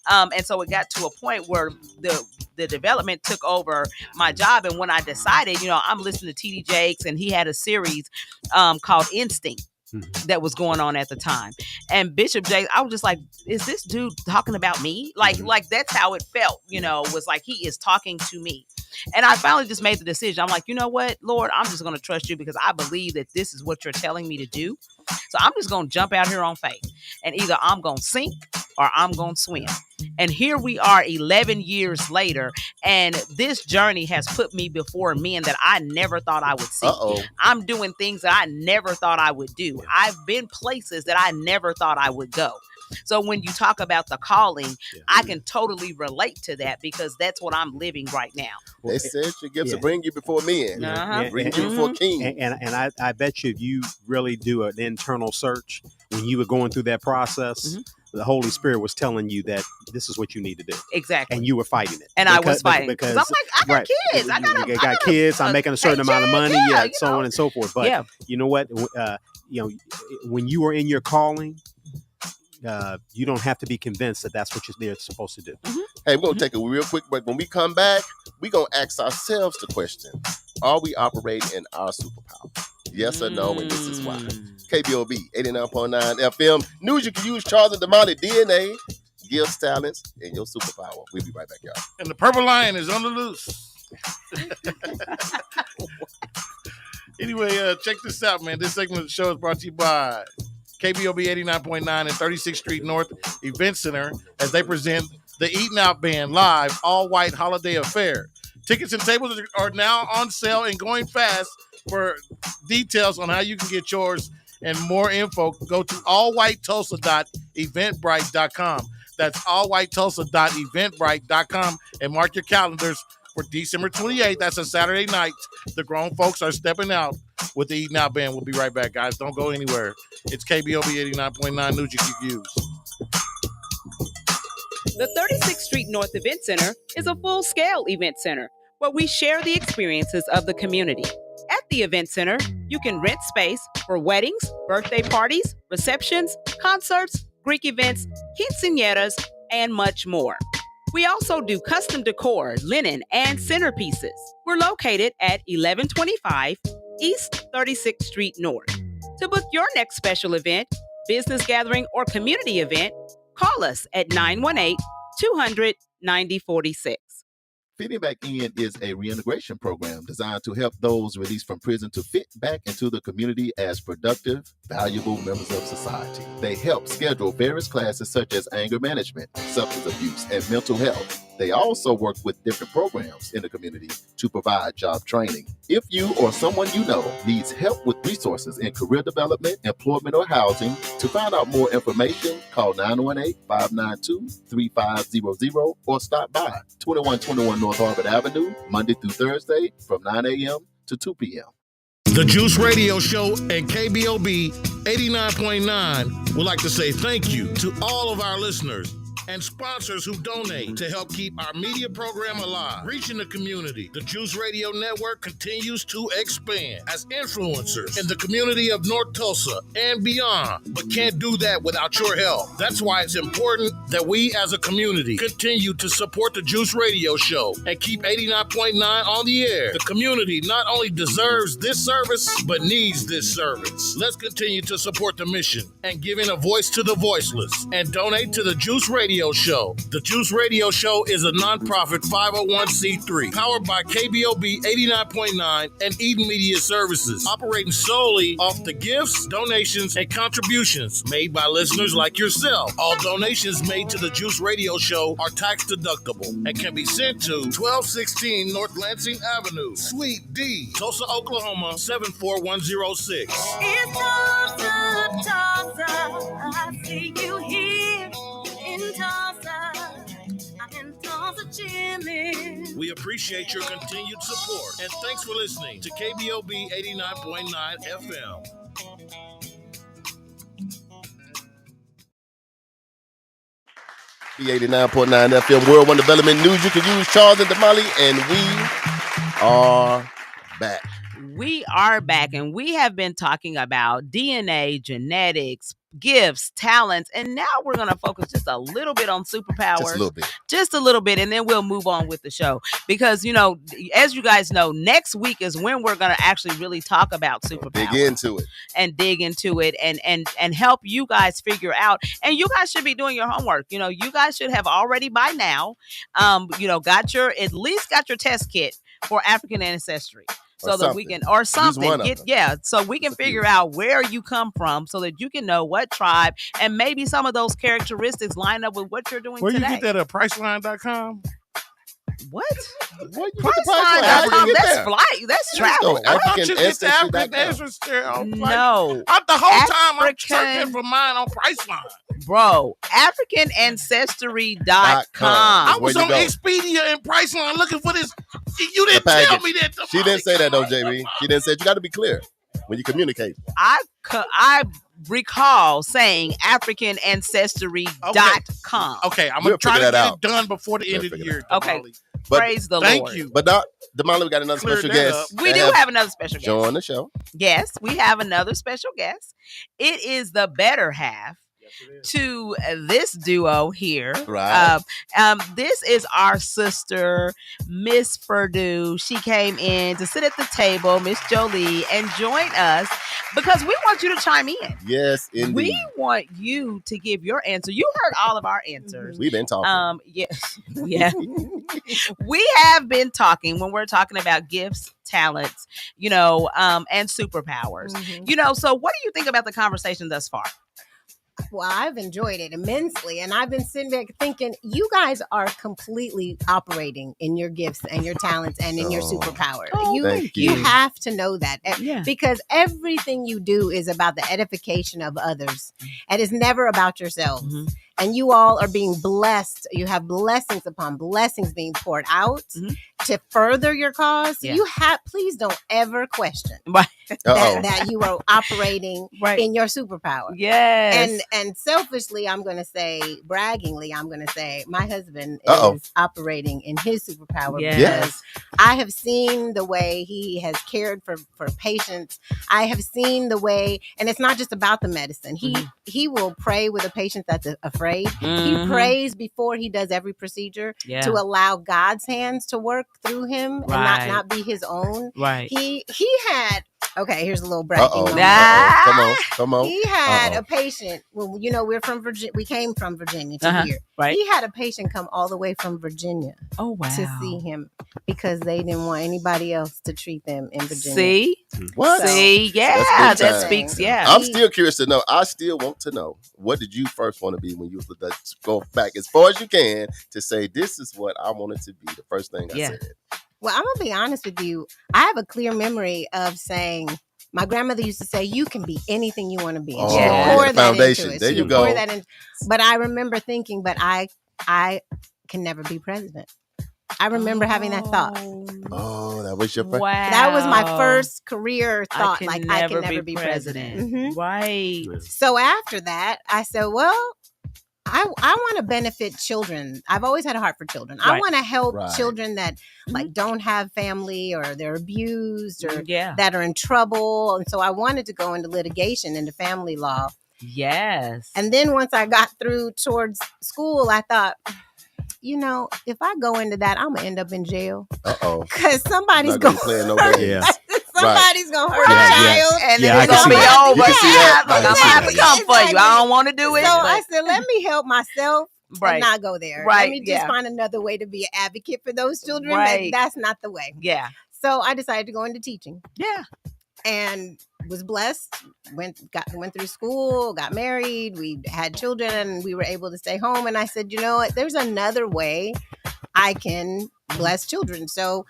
And so it got to a point where the development took over my job. And when I decided, I'm listening to TD Jakes, and he had a series called Instinct that was going on at the time. And Bishop Jakes, I was just like, is this dude talking about me? Like that's how it felt, was like he is talking to me. And I finally just made the decision. I'm like, you know what, Lord, I'm just going to trust you, because I believe that this is what you're telling me to do. So I'm just going to jump out here on faith, and either I'm going to sink or I'm going to swim. And here we are 11 years later, and this journey has put me before men that I never thought I would see. I'm doing things that I never thought I would do. I've been places that I never thought I would go. So when you talk about the calling, I can totally relate to that, because that's what I'm living right now. They said your gifts will bring you before men, bring you before kings. And I bet you, if you really do an internal search when you were going through that process, the Holy Spirit was telling you that this is what you need to do. Exactly. And you were fighting it. And I was fighting because I'm like, I got kids. I got kids. I'm making a certain amount of money. Yeah, so on and so forth. But you know what? When you are in your calling, you don't have to be convinced that that's what they're supposed to do. Mm-hmm. Hey, we're going to take a real quick break. When we come back, we're going to ask ourselves the question, are we operating in our superpower? Yes or no, and this is why. KBOB 89.9 FM. News you can use, Charles and Damali, DNA, gifts, talents, and your superpower. We'll be right back, y'all. And the purple lion is on the loose. Anyway, check this out, man. This segment of the show is brought to you by KBOB 89.9 and 36th Street North Event Center as they present the Eating Out Band live all-white holiday affair. Tickets and tables are now on sale and going fast. For details on how you can get yours and more info, go to allwhitetulsa.eventbrite.com. That's allwhitetulsa.eventbrite.com and mark your calendars for December 28th. That's a Saturday night. The grown folks are stepping out with the Eating Out Band. We'll be right back, guys. Don't go anywhere. It's KBOB 89.9 News you can use. The 36th Street North Event Center is a full-scale event center where we share the experiences of the community. At the Event Center, you can rent space for weddings, birthday parties, receptions, concerts, Greek events, quinceañeras, and much more. We also do custom decor, linen, and centerpieces. We're located at 1125 East 36th Street North. To book your next special event, business gathering, or community event, call us at 918-200-9046. Fitting Back In is a reintegration program designed to help those released from prison to fit back into the community as productive, valuable members of society. They help schedule various classes such as anger management, substance abuse, and mental health. They also work with different programs in the community to provide job training. If you or someone you know needs help with resources in career development, employment, or housing, to find out more information, call 918-592-3500 or stop by 2121 North Harvard Avenue, Monday through Thursday from 9 a.m. to 2 p.m. The Juice Radio Show and KBOB 89.9 would like to say thank you to all of our listeners and sponsors who donate to help keep our media program alive, reaching the community. The Juice Radio Network continues to expand as influencers in the community of North Tulsa and beyond, but can't do that without your help. That's why it's important that we as a community continue to support the Juice Radio Show and keep 89.9 on the air. The community not only deserves this service, but needs this service. Let's continue to support the mission and giving a voice to the voiceless and donate to the Juice Radio Show. The Juice Radio Show is a nonprofit 501c3 powered by KBOB 89.9 and Eden Media Services, operating solely off the gifts, donations, and contributions made by listeners like yourself. All donations made to the Juice Radio Show are tax deductible and can be sent to 1216 North Lansing Avenue, Suite D, Tulsa, Oklahoma 74106. It's Tulsa, Tulsa, I see you here. In Tulsa, I'm in Tulsa chillin'. We appreciate your continued support and thanks for listening to KBOB 89.9 FM. The 89.9 FM World One Development News you can use, Charles and Damali, and we are back. We are back, and we have been talking about DNA, genetics, gifts, talents, and now we're going to focus just a little bit on superpowers. Just a little bit, and then we'll move on with the show. Because, you know, as you guys know, next week is when we're going to actually really talk about superpowers. Dig into it and help you guys figure out. And you guys should be doing your homework. You know, you guys should have already by now, at least got your test kit for African ancestry. So that we can, or something, so we can figure out where you come from so that you can know what tribe and maybe some of those characteristics line up with what you're doing Where today. Where you get that at Priceline.com? What? Priceline? That's flight. That's travel. No, African ancestry. No. The whole time I'm searching for mine on Priceline. Bro, AfricanAncestry.com. I was on Expedia and Priceline looking for this. You didn't tell me that. She didn't say that though, JB. She didn't say it. You got to be clear. when you communicate? I recall saying AfricanAncestry.com. Okay, I'm We'll gonna try figure to that get out. it done before the end We'll of the figure year. Okay. Damali. But Praise the Thank Lord. you. But Damali, we got another Cleared special that guest. We do have another special guest. Join the show. Yes, we have another special guest. It is the better half to this duo here. Right. This is our sister, Miss Purdue. She came in to sit at the table, Miss Jolie, and join us because we want you to chime in. Yes, indeed. We want you to give your answer. You heard all of our answers. We've been talking. Yes, yeah. We have been talking when we're talking about gifts, talents, and superpowers. So what do you think about the conversation thus far? Well, I've enjoyed it immensely. And I've been sitting back thinking, you guys are completely operating in your gifts and your talents and in your superpower. Thank You you. have to know that. Yeah. Because everything you do is about the edification of others. And it's never about yourselves. Mm-hmm. And you all are being blessed. You have blessings upon blessings being poured out to further your cause. So please don't ever question that you are operating in your superpower. Yes. And selfishly, I'm going to say, braggingly, I'm going to say my husband is operating in his superpower. Yes. Because I have seen the way he has cared for patients. I have seen the way, and it's not just about the medicine. He will pray with a patient that's afraid. He prays before he does every procedure to allow God's hands to work through him and not be his own. Right. He had, okay, here's a little bragging moment. Come on. He had a patient. Well, we're from Virginia. We came from Virginia to here. Right. He had a patient come all the way from Virginia. Oh wow. To see him because they didn't want anybody else to treat them in Virginia. See? What? See? Yeah, that speaks. Yeah. I'm still curious to know. I still want to know. What did you first want to be when you was go back as far as you can to say this is what I wanted to be? The first thing I said. Well, I'm gonna be honest with you. I have a clear memory of saying. My grandmother used to say, "You can be anything you want to be." And she would pour that foundation. into it. There she you would go. Pour that in. But I remember thinking, "But I can never be president." I remember having that thought. Oh, that was your first. Wow. That was my first career thought. I can never be president. Mm-hmm. Right. So after that, I said, "Well, I want to benefit children. I've always had a heart for children. I want to help children that don't have family or they're abused or that are in trouble. And so I wanted to go into litigation, into family law. Yes. And then once I got through towards school, I thought, if I go into that, I'm going to end up in jail. Because somebody's going to play no games. Somebody's going to hurt a child. And then it's going to be over. I'm going to have to come for you. I don't want to do it. So I said, let me help myself and not go there. Right. Let me just find another way to be an advocate for those children. Right. That's not the way. Yeah. So I decided to go into teaching. Yeah. And was blessed, went through school, got married, we had children, and we were able to stay home. And I said, you know what? There's another way I can bless children. So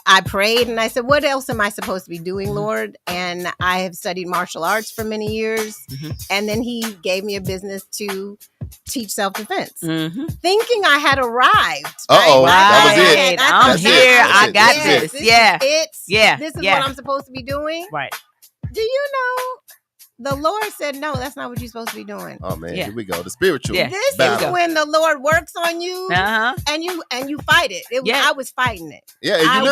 I prayed and I said, what else am I supposed to be doing, Lord? And I have studied martial arts for many years. And then he gave me a business to teach self-defense, thinking I had arrived. That was it. I'm here. I got this. This is what I'm supposed to be doing. Right. Do you know the Lord said, no, that's not what you're supposed to be doing. Oh man, here we go. The spiritual. This is when the Lord works on you and you fight it. I was fighting it. Yeah, you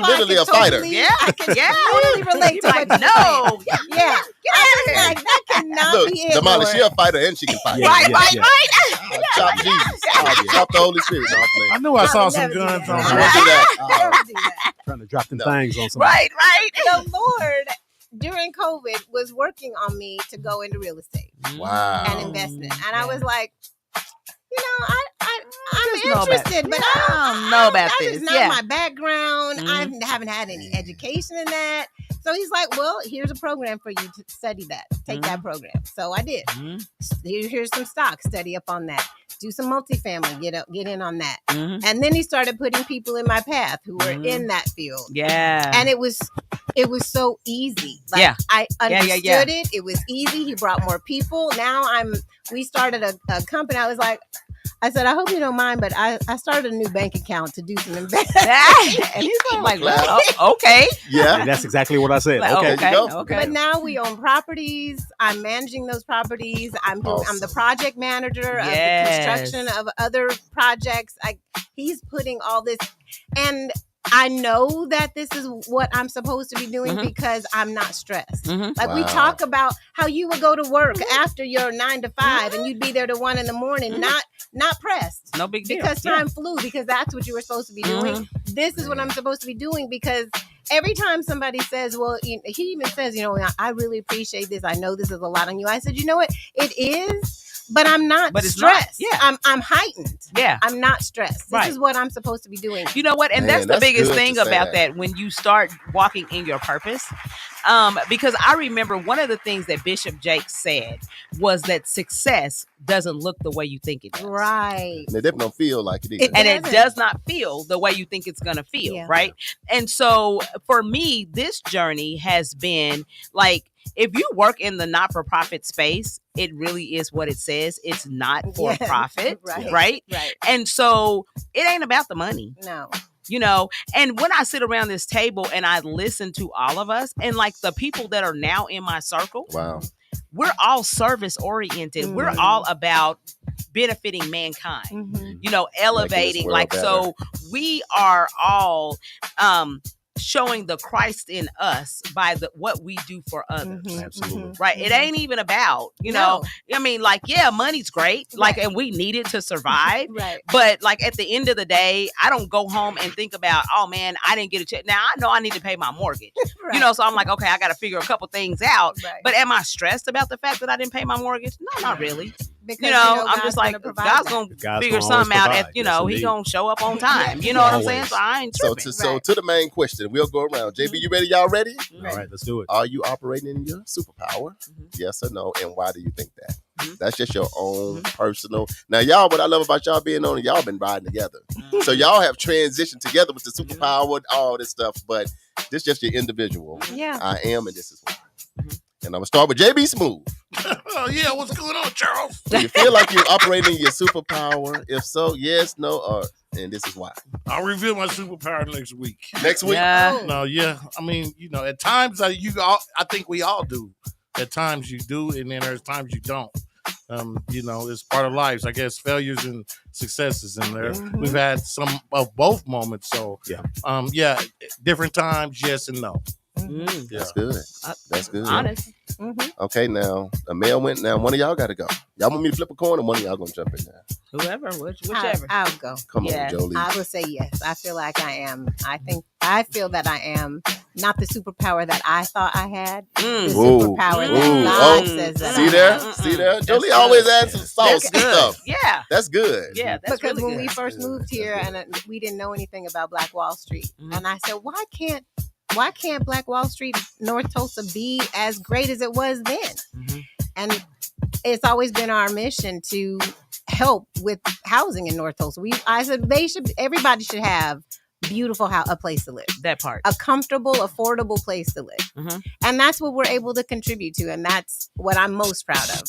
literally a fighter. I can totally relate to what no. Yeah. I was like, that cannot be it. Damali, she a fighter and she can fight. Right. Chop Jesus. Chop the Holy Spirit. I knew I saw some guns on Trying to drop them things on somebody. Right. The Lord during COVID was working on me to go into real estate. Wow. And investment. And I was like, I'm interested, but I don't know about this. That is not my background. I haven't had any education in that. So he's like, well, here's a program for you to study that. Take that program. So I did. Here's some stocks. Study up on that. Do some multifamily. Get in on that. And then he started putting people in my path who were in that field. Yeah. And it was so easy. Like I understood it. It was easy. He brought more people. Now we started a company. I was like, I said, I hope you don't mind, but I started a new bank account to do some investment. And he's like, well, okay. Yeah. And that's exactly what I said. Like, Okay. There you go. okay. But now we own properties. I'm managing those properties. I'm the project manager of the construction of other projects. He's putting all this, and I know that this is what I'm supposed to be doing because I'm not stressed. Like we talk about how you would go to work after your 9 to 5 and you'd be there to 1 a.m, not pressed. No big deal. Because time flew, because that's what you were supposed to be doing. This is what I'm supposed to be doing, because every time somebody says, well, he even says, I really appreciate this. I know this is a lot on you. I said, you know what? It is. But I'm not stressed. I'm heightened. Yeah. I'm not stressed. This is what I'm supposed to be doing. You know what? And that's the biggest thing about that when you start walking in your purpose. Because I remember one of the things that Bishop Jake said was that success doesn't look the way you think it does. Right. And it definitely don't feel like it is. And it does not feel the way you think it's going to feel, right? And so for me, this journey has been like, if you work in the not-for-profit space, it really is what it says. It's not for profit, right? And so it ain't about the money. No. And when I sit around this table and I listen to all of us and like the people that are now in my circle, we're all service oriented. We're all about benefiting mankind, elevating. So we are all showing the Christ in us by what we do for others. Absolutely. Right. It ain't even about, I mean, like, money's great. Like, and we need it to survive. But like at the end of the day, I don't go home and think about, oh man, I didn't get a check. Now I know I need to pay my mortgage, so I'm like, okay, I got to figure a couple things out. But am I stressed about the fact that I didn't pay my mortgage? No, not really. Because, I'm just like, God's going to figure something out. He's going to show up on time. You know what I'm saying? So I ain't tripping. So to the main question, we'll go around. JB, you ready? Y'all ready? All right, let's do it. Are you operating in your superpower? Yes or no? And why do you think that? That's just your own personal. Now, y'all, what I love about y'all being on it, y'all been riding together. So y'all have transitioned together with the superpower, all this stuff, but this is just your individual. Yeah. I am, and this is why. And I'm going to start with JB Smooth. Oh, yeah, what's going on, Charles? Do you feel like you're operating your superpower? If so, yes, no, or and this is why. I'll reveal my superpower next week. Next week? No, yeah. I mean, at times I think we all do. At times you do, and then there's times you don't. It's part of life. I guess failures and successes in there. We've had some of both moments. So, different times, yes and no. That's good. That's good. Honest. Okay, now a male went. Now one of y'all got to go. Y'all want me to flip a coin, or one of y'all gonna jump in there? Whoever, whichever. I'll go. Come on, Jolie. I would say yes. I feel like I am. I feel that I am not the superpower that I thought I had. The superpower that God says that See I there? have. See there? Jolie always adds some sauce and stuff. Yeah. That's good. Yeah, that's because really when good. we first moved here and we didn't know anything about Black Wall Street, and I said, why can't Black Wall Street, North Tulsa be as great as it was then? And it's always been our mission to help with housing in North Tulsa. I said everybody should have a place to live. That part. A comfortable, affordable place to live. And that's what we're able to contribute to. And that's what I'm most proud of.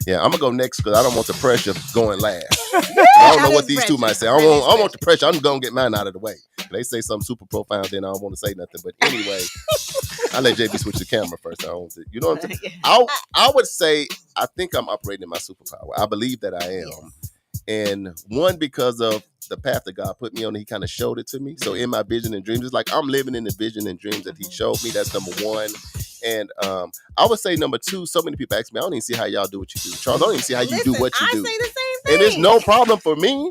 Yeah, I'm going to go next because I don't want the pressure of going last. I don't know what these two might say. I want the pressure. I'm going to get mine out of the way. If they say something super profound, then I don't want to say nothing. But anyway, I'll let JB switch the camera first. You know what I'm saying? I would say I think I'm operating in my superpower. I believe that I am. Yes. And one, because of the path that God put me on, he kind of showed it to me. So in my vision and dreams, it's like I'm living in the vision and dreams that he showed me. That's number one. And I would say number two, so many people ask me, I don't even see how y'all do what you do. Charles, I don't even see how you do what you do. I say the same thing. And it's no problem for me.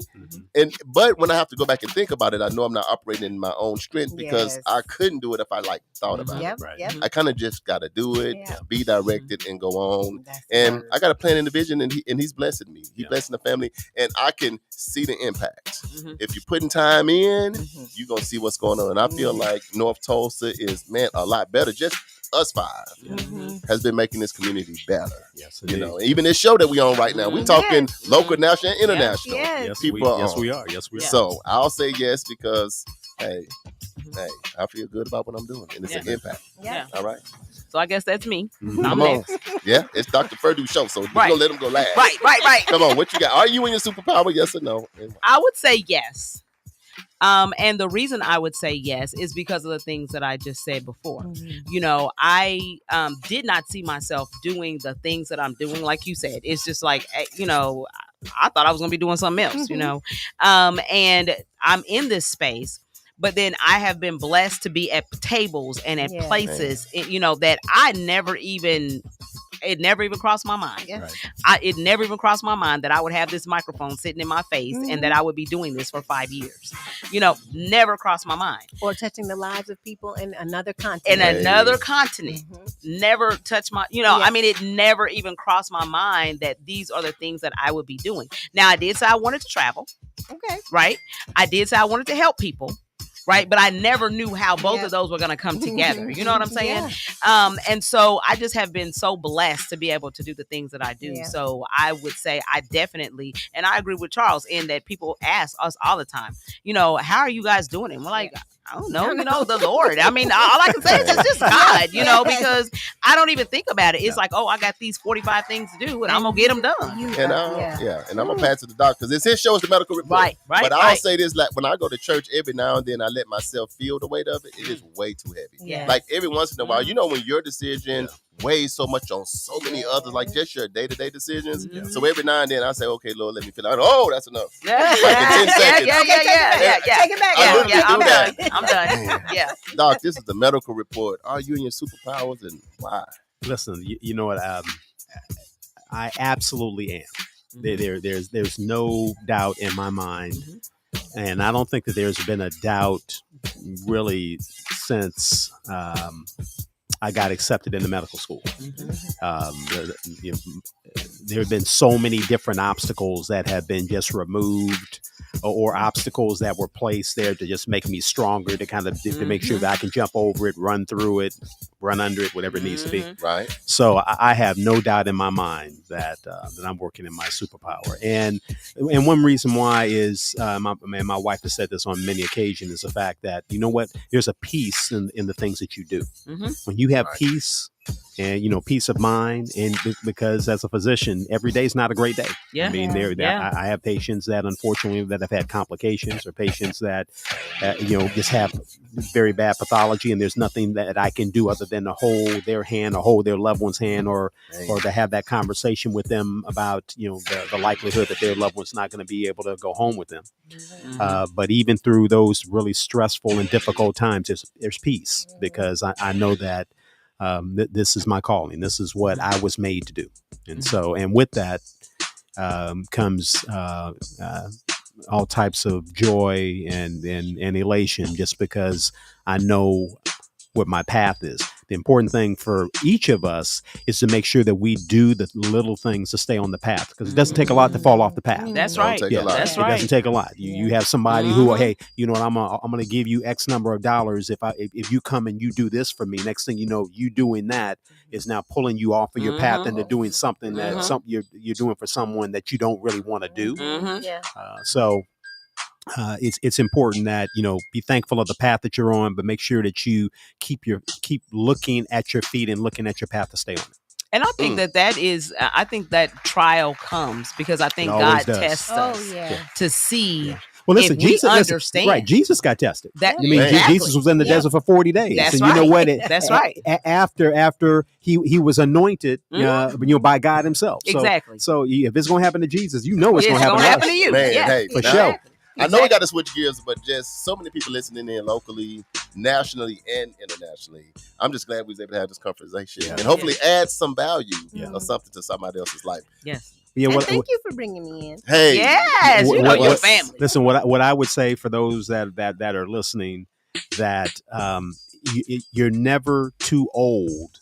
But when I have to go back and think about it, I know I'm not operating in my own strength because I couldn't do it if I thought about it. Yep. I kind of just got to do it, be directed, and go on. And I got a plan in the vision, and he's blessing me. He's blessing the family, and I can see the impact. If you're putting time in, you're going to see what's going on. And I feel like North Tulsa is, a lot better. Just us five has been making this community better. Yes, even this show that we on right now, we talking local, national, and international. Yes, we are. So I'll say yes because, hey, I feel good about what I'm doing, and it's an impact. Yeah. All right. So I guess that's me. Mhm. I'm Come on. next. Yeah, it's Dr. Purdue's show, so we're Right. gonna let him go last. Right. Come on, what you got? Are you in your superpower? Yes or no? I would say yes. And the reason I would say yes is because of the things that I just said before. You know, I did not see myself doing the things that I'm doing, like you said. It's just like, you know, I thought I was going to be doing something else, you know. And I'm in this space, but then I have been blessed to be at tables and at Yeah. places, you know, that I never even. It never even crossed my mind. Yeah. It never even crossed my mind that I would have this microphone sitting in my face and that I would be doing this for 5 years. You know, never crossed my mind. Or touching the lives of people in another continent. In another continent. Never touched my, you know, Yeah. I mean, it never even crossed my mind that these are the things that I would be doing. Now, I did say I wanted to travel. Okay. Right? I did say I wanted to help people. Right. But I never knew how both of those were going to come together. You know what I'm saying? Yeah. And so I just have been so blessed to be able to do the things that I do. Yeah. So I would say I definitely, and I agree with Charles in that people ask us all the time, you know, how are you guys doing it? And we're like, I don't know, you know, the Lord. I mean, all I can say is it's just God, you know, because I don't even think about it. It's like, oh, I got these 45 things to do and I'm going to get them done. And and I'm gonna pass it to the doctor because it's his show, it's the medical report. Right. But I'll say this: like when I go to church, every now and then I let myself feel the weight of it. It is way too heavy. Yeah. Like every once in a while, you know, when your decision weighs so much on so many others, like just your day-to-day decisions. So every now and then I say, okay, Lord, let me feel out. Oh, that's enough. Yeah. Like in 10 seconds. Yeah. Take it back. I literally I'm do that. done. I'm done. Yeah. Doc, this is the medical report. Are you in your superpowers and why? Listen, you know what? I absolutely am. There's no doubt in my mind, and I don't think that there's been a doubt really since I got accepted into medical school. There have been so many different obstacles that have been just removed, or obstacles that were placed there to just make me stronger, to kind of to make sure that I can jump over it, run through it, run under it, whatever it needs to be. Right. So I have no doubt in my mind that I'm working in my superpower. And one reason why is my wife has said this on many occasions, is the fact that, you know what, there's a peace in the things that you do. When you have peace, and peace of mind, and because as a physician, every day is not a great day. Yeah. I mean, I have patients that unfortunately that have had complications, or patients that just have very bad pathology, and there's nothing that I can do other than to hold their hand or hold their loved one's hand, or to have that conversation with them about the likelihood that their loved one's not going to be able to go home with them. But even through those really stressful and difficult times, there's peace, because I know that this is my calling. This is what I was made to do. And so, and with that comes all types of joy and elation, just because I know what my path is. The important thing for each of us is to make sure that we do the little things to stay on the path, because it doesn't take a lot to fall off the path. That's right. That's It doesn't take a lot. You have somebody who, hey, you know what, I'm going to give you X number of dollars if you come and you do this for me. Next thing you know, you doing that is now pulling you off of your path into doing something that you're doing for someone that you don't really want to do. So it's important that be thankful of the path that you're on, but make sure that you keep looking at your feet and looking at your path to stay on it. And I think that is, I think that trial comes because I think It always God does. tests us to see. Well, listen, if Jesus we understand. right? Jesus got tested. That, I mean, exactly. Jesus was in the desert for 40 days. That's and right. You know what? That's right. After he was anointed, by God Himself. So, Exactly. So if it's going to happen to Jesus, it's going to happen to you. Man, Yeah. hey, for now, sure. I know we got to switch gears, but just so many people listening in locally, nationally, and internationally. I'm just glad we was able to have this conversation and hopefully add some value or something to somebody else's life. Yes. Yeah, And thank you for bringing me in. Hey, yes, your family. Listen, what I would say for those that are listening, that you're never too old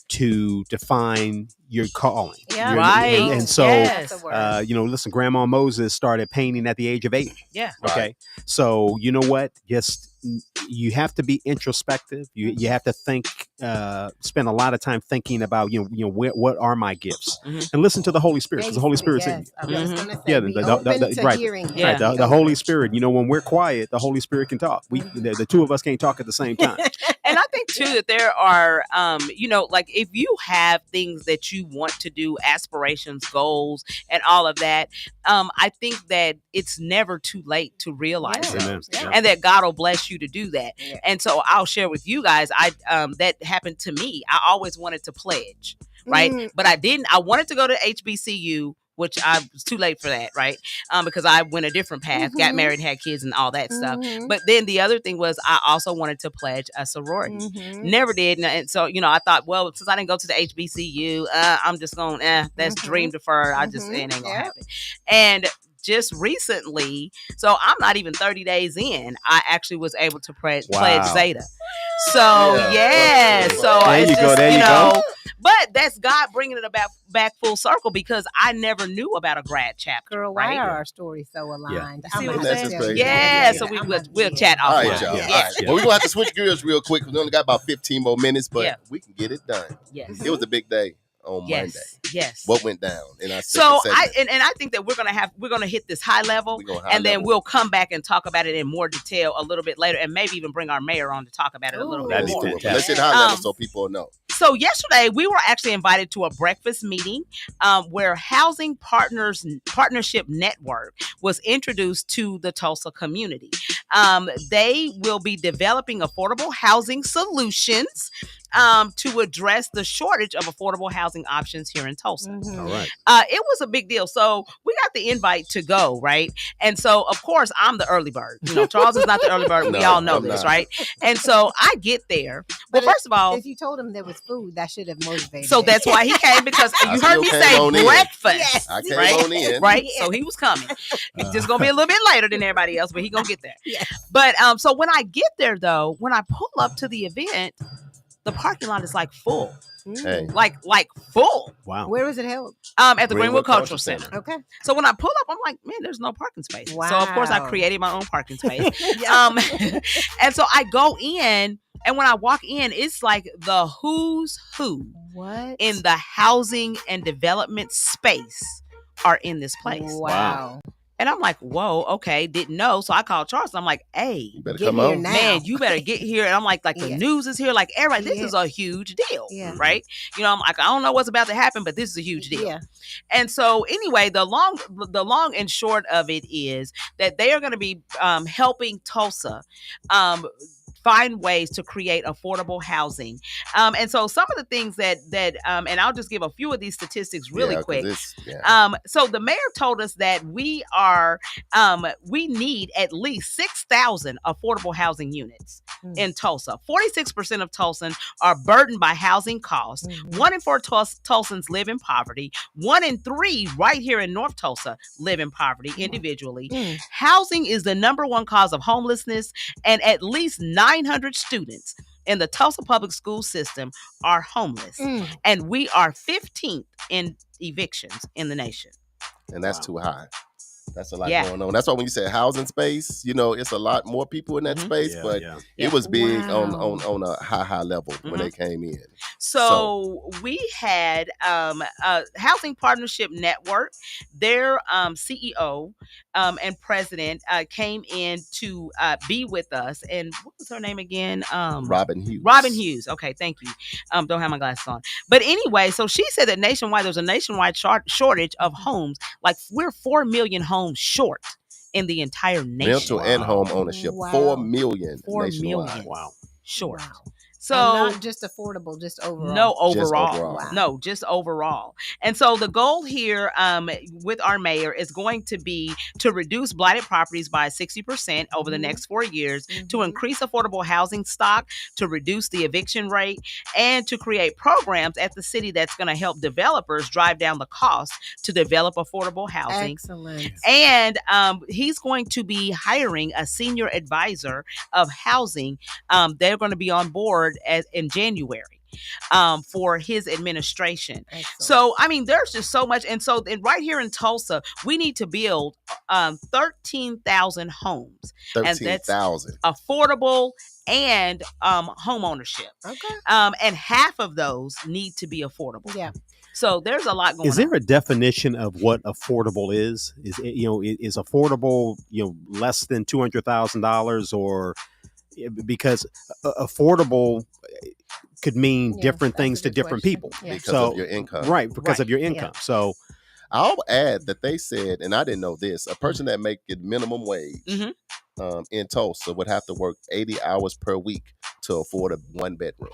to define your calling. Yeah. Right. And so, Listen, Grandma Moses started painting at the age of 8. Yeah. Okay. Right. So you know what? Just you have to be introspective. You have to think, spend a lot of time thinking about what are my gifts, and listen to the Holy Spirit, because the Holy Spirit's in you. I was just gonna say, Yeah, be the- open the- to right. hearing. Yeah. The Holy Spirit. When we're quiet, the Holy Spirit can talk. The two of us can't talk at the same time. And I think too that there are, like if you have things that you want to do, aspirations, goals, and all of that, I think that it's never too late to realize those, and that God will bless you to do that. Yeah. And so I'll share with you guys, that happened to me. I always wanted to pledge, right? But I didn't. I wanted to go to HBCU, which I was too late for that, right? Because I went a different path, got married, had kids, and all that stuff. But then the other thing was I also wanted to pledge a sorority. Never did. And so, I thought, well, since I didn't go to the HBCU, I'm just going, that's dream deferred. It ain't going to happen. And just recently, so I'm not even 30 days in, I actually was able to pledge Zeta. So, so there it's you just, go, you go. But that's God bringing it back full circle, because I never knew about a grad chapter. Girl, why are our stories so aligned? See what I'm That's saying? just crazy. Yeah, so we'll chat All offline. right, y'all. Yeah. All right. Well, we're going to have to switch gears real quick. We only got about 15 more minutes, but we can get it done. Yes. It was a big day on Monday. Yes. What went down in our So second segment? I think that we're gonna hit this high level, and then we'll come back and talk about it in more detail a little bit later, and maybe even bring our mayor on to talk about it a little bit more. Let's hit high level so people know. So yesterday we were actually invited to a breakfast meeting where Housing Partnership Network was introduced to the Tulsa community. They will be developing affordable housing solutions to address the shortage of affordable housing options here in Tulsa. All right. It was a big deal. So we got the invite to go, right? And so, of course, I'm the early bird. Charles is not the early bird. We all know this, right? And so I get there. Well, first of all, if you told him there was food, that should have motivated. So that's why he came, because you heard me say breakfast. I came right? on in. Right? So he was coming. He's just going to be a little bit later than everybody else, but he's going to get there. Yes. But so when I get there, though, when I pull up to the event, the parking lot is like full. Hey. Like full. Wow. Where was it held? At the Greenwood Cultural Center. Okay. So when I pull up, I'm like, man, there's no parking space. Wow. So of course I created my own parking space. And so I go in, and when I walk in, it's like the who's who in the housing and development space are in this place. Wow. And I'm like, whoa, okay, didn't know. So I called Charles, and I'm like, hey, you better come on. Man, you better get here. And I'm like the news is here. Like, everybody, this is a huge deal, right? I'm like, I don't know what's about to happen, but this is a huge deal. Yeah. And so anyway, the long and short of it is that they are going to be helping Tulsa find ways to create affordable housing. And so some of the things that and I'll just give a few of these statistics really quick. So the mayor told us that we need at least 6,000 affordable housing units in Tulsa. 46% of Tulsans are burdened by housing costs. 1 in 4 Tulsans live in poverty. 1 in 3 right here in North Tulsa live in poverty individually. Housing is the number one cause of homelessness, and at least 900 students in the Tulsa public school system are homeless. And we are 15th in evictions in the nation. And that's too high. That's a lot going on. That's why when you say housing space, it's a lot more people in that space, but it was big on a high level when they came in. So we had Housing Partnership Network, their CEO and president came in to be with us. And what was her name again? Robin Hughes. Robin Hughes. Okay, thank you. Don't have my glasses on. But anyway, so she said that there's a nationwide shortage of homes. Like, we're 4 million homes short in the entire nation. Rental and home ownership. 4 million. 4 nationwide. million. Wow. Short. Wow. So and not just affordable, just overall. No, overall. Just overall. Wow. No, just overall. And so the goal here with our mayor is going to be to reduce blighted properties by 60% over the next 4 years, to increase affordable housing stock, to reduce the eviction rate, and to create programs at the city that's going to help developers drive down the cost to develop affordable housing. Excellent. And he's going to be hiring a senior advisor of housing. They're going to be on board in January for his administration. Excellent. So, I mean, there's just so much. And so right here in Tulsa, we need to build 13,000 homes. 13,000. Affordable and home ownership. Okay. And half of those need to be affordable. Yeah. So there's a lot going on. Is there a definition of what affordable is? Is affordable, less than $200,000, or because affordable could mean Yeah, different that's a things to good different question. people. Yeah. Because of your income. Right, because of Right. your income. So I'll add that they said, and I didn't know this, a person that making minimum wage in Tulsa would have to work 80 hours per week to afford a 1-bedroom.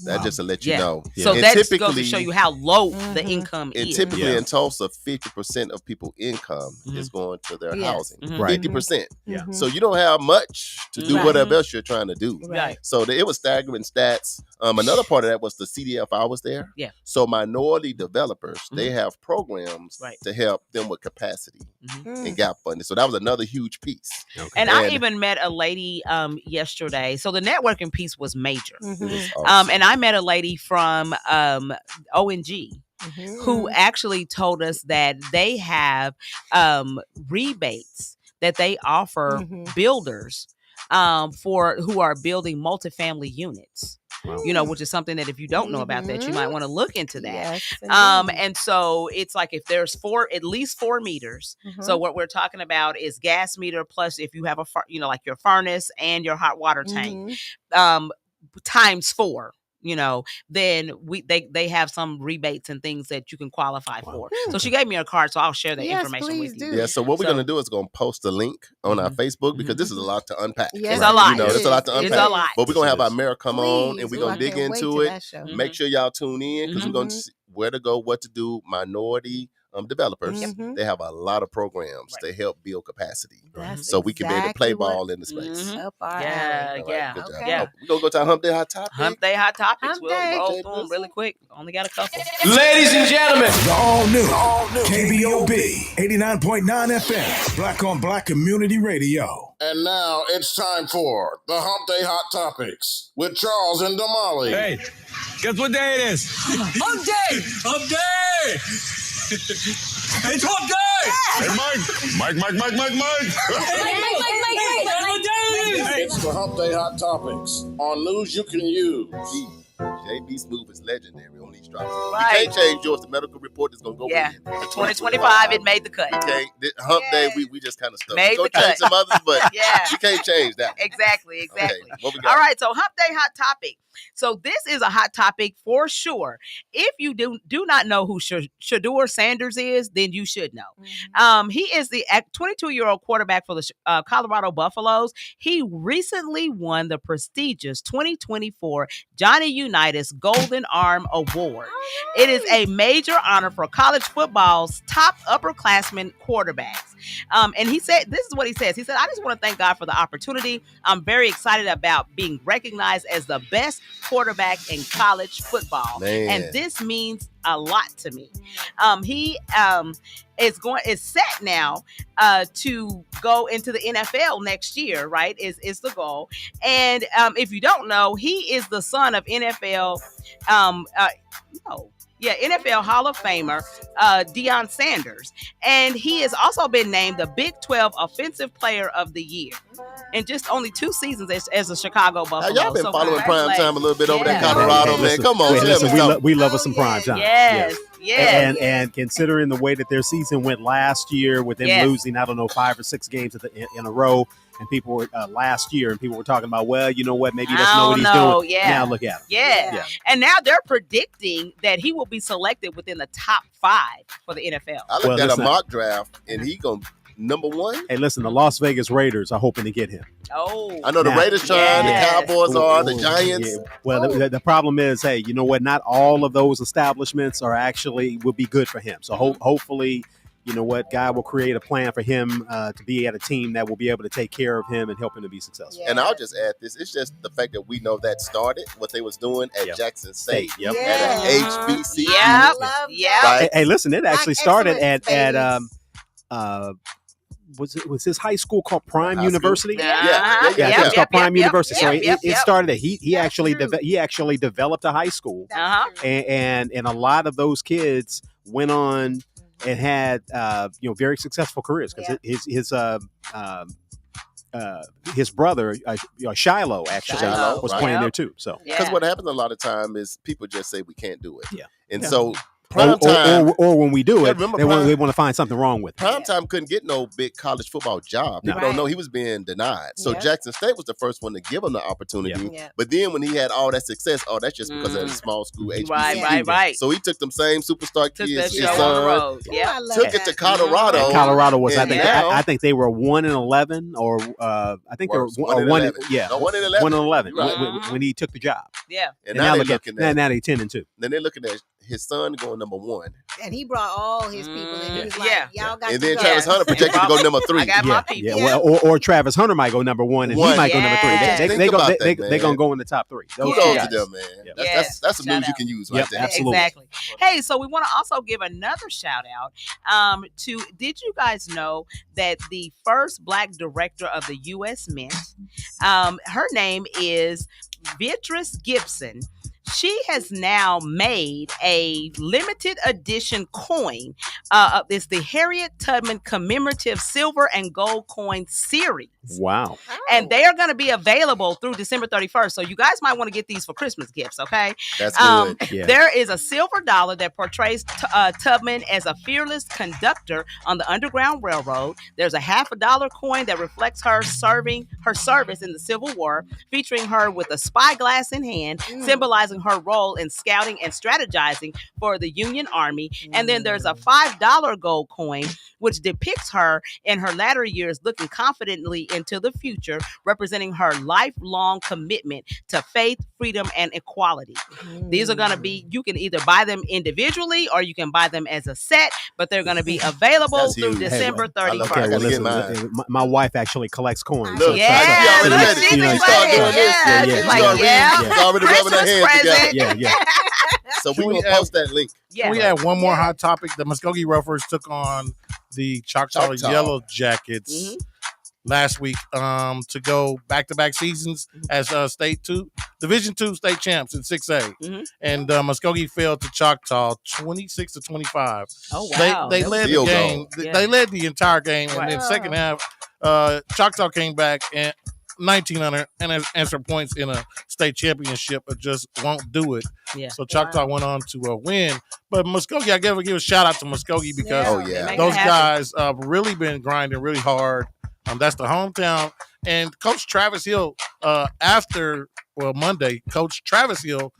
That just to let you know. So And that goes to typically- show you how low the income And is. typically in Tulsa, 50% of people's income is going to their housing. Right. 50%. Yeah. So you don't have much to do Right. whatever else you're trying to do. Right. So it was staggering stats. Another part of that was the CDF I was there. Yeah. So minority developers, they have programs Right. to help them with capacity and gap funding. So that was another huge piece. And I even met a lady yesterday. So the networking piece was major. It was awesome. And I met a lady from ONG who actually told us that they have rebates that they offer builders for who are building multifamily units. You know, which is something that if you don't know about that, you might want to look into that. Yes, And so it's like if there's at least 4 meters. So what we're talking about is gas meter plus if you have like your furnace and your hot water tank, times 4. Then they have some rebates and things that you can qualify for. So she gave me her card, so I'll share that information with you. Yeah, so what we're gonna do is gonna post a link on our Facebook because this is a lot to unpack. Yes, It's a lot. It's a lot to unpack. It's a lot. But we're gonna have our mayor come on Please. and we're Ooh, gonna I dig can't wait into to it. that show. Make sure y'all tune in because we're gonna see where to go, what to do. Minority developers, they have a lot of programs to help build capacity. That's So we can be able to play exactly what- ball in the space. Up our alley. Yeah. Good job. Okay. Yeah. We're gonna go to our Hump Day Hot Topic. Hump Day Hot Topics. Hump We'll Day. roll through them really quick. Only got a couple. Ladies and gentlemen, the all new KBOB 89.9 FM, Black on Black Community Radio. And now it's time for the Hump Day Hot Topics with Charles and Damali. Hey, guess what day it is? Hump Day! Hump Day! It's Hump Day! Hey, Mike! It's the Hump Day Hot Topics on news you can use. JB Smooth is legendary on these drops. Right. You can't change yours. The medical report is going to go Yeah. in. 2025, it made the cut. Hump Day, we just kind of stuck. Made We're the going to change cut. some others, but Yeah. you can't change that. Exactly. Okay, what we got? All right, so Hump Day Hot Topic. So this is a hot topic for sure. If you do not know who Shedeur Sanders is, then you should know. He is the 22-year-old quarterback for the Colorado Buffaloes. He recently won the prestigious 2024 Johnny Unitas Golden Arm Award. It is a major honor for college football's top upperclassmen quarterbacks. And he said, this is what he says. He said, I just want to thank God for the opportunity. I'm very excited about being recognized as the best quarterback in college football. Man. And this means a lot to me. He is set now to go into the NFL next year, right? Is the goal. And if you don't know, he is the son of NFL NFL Hall of Famer Deion Sanders. And he has also been named the Big 12 Offensive Player of the Year in just only 2 seasons as a Chicago Buffalo. Y'all been following Prime Time a little bit over there in Yeah. Colorado, man. Come on. we love us some Prime Time. Yes. Yes. And considering the way that their season went last year with them losing, I don't know, 5 or 6 games in a row, and people were last year, and people were talking about, well, you know what, maybe he doesn't know what he's doing. Yeah. Now look at him. Yeah. And now they're predicting that he will be selected within the top 5 for the NFL. I looked at a mock draft, and he going number 1. Hey, listen, the Las Vegas Raiders are hoping to get him. Oh, I know the Raiders trying, the Cowboys are, the Giants. Yeah. Well, the problem is, hey, you know what? Not all of those establishments will be good for him. So hopefully, you know what, God will create a plan for him to be at a team that will be able to take care of him and help him to be successful. And I'll just add this. It's just the fact that we know that started what they was doing at Jackson State. Yep. At an HBC. Yeah. Right? Hey, listen, it actually started at was his high school called Prime University? Yeah. It's called Prime University. So Yep. it started at he actually developed a high school, and a lot of those kids went on and had very successful careers because his brother Shiloh actually was playing there too. So because what happens a lot of time is people just say we can't do it. Yeah. And so Primetime. or when we do Yeah, it, remember they want to find something wrong with it. Primetime couldn't get no big college football job. People don't know he was being denied. So Yep. Jackson State was the first one to give him the opportunity. Yep. But then when he had all that success, that's just because of the small school HBCU. Right. So he took them same superstar Took kids, that his show on the son, road. Yeah. took it to Colorado. And Colorado was, And I think they were 1-11, or I think they were 1-11. Yeah, No, 1-11. 1-11 Right. when he took the job. Yeah. And now they're looking at now they 10-2. then they're looking at his son going number 1. And he brought all his people in. He was like, y'all got And to then go. Travis Hunter projected to go number 3. I got my people. Yeah, well, or Travis Hunter might go number 1, and he might go number 3. They're gonna go in the top 3. Those Kudos guys. to them, man. Yep. That's some news you can use right there. Absolutely. Exactly. Hey, so we want to also give another shout out to, did you guys know that the first Black director of the U.S. Mint, her name is Beatrice Gibson. She has now made a limited edition coin. It's the Harriet Tubman commemorative silver and gold coin series. Wow. And they are going to be available through December 31st. So you guys might want to get these for Christmas gifts, okay? That's good. Yeah. There is a silver dollar that portrays Tubman as a fearless conductor on the Underground Railroad. There's a $50 coin that reflects her service in the Civil War, featuring her with a spyglass in hand, symbolizing her role in scouting and strategizing for the Union Army. And then there's a $5 gold coin, which depicts her in her latter years looking confidently into the future, representing her lifelong commitment to faith, freedom, and equality. These are going to be, you can either buy them individually or you can buy them as a set, but they're going to be available That's through huge. December Hey, well, 31st. I gotta get Listen, my wife actually collects coins. Look, Yeah, she already look, ready. she You be start ready. doing this. Yeah, She she's like, start reading. yeah. She's already rubbing her Christmas hands together. present. Yeah. So we're going to post that link. Yeah. We had one more hot topic. The Muskogee Roughers took on the Choctaw Yellow Jackets last week to go back-to-back seasons as Division II state champs in 6A. And Muskogee fell to Choctaw 26-25. Oh, wow. They led the game. They led the entire game. And then second half, Choctaw came back and 19 unanswered points in a state championship, but just won't do it. Yeah. So Choctaw went on to win. But Muskogee, I gotta give a shout out to Muskogee because those guys really been grinding really hard. That's the hometown. And Coach Travis Hill, Monday, Coach Travis Hill,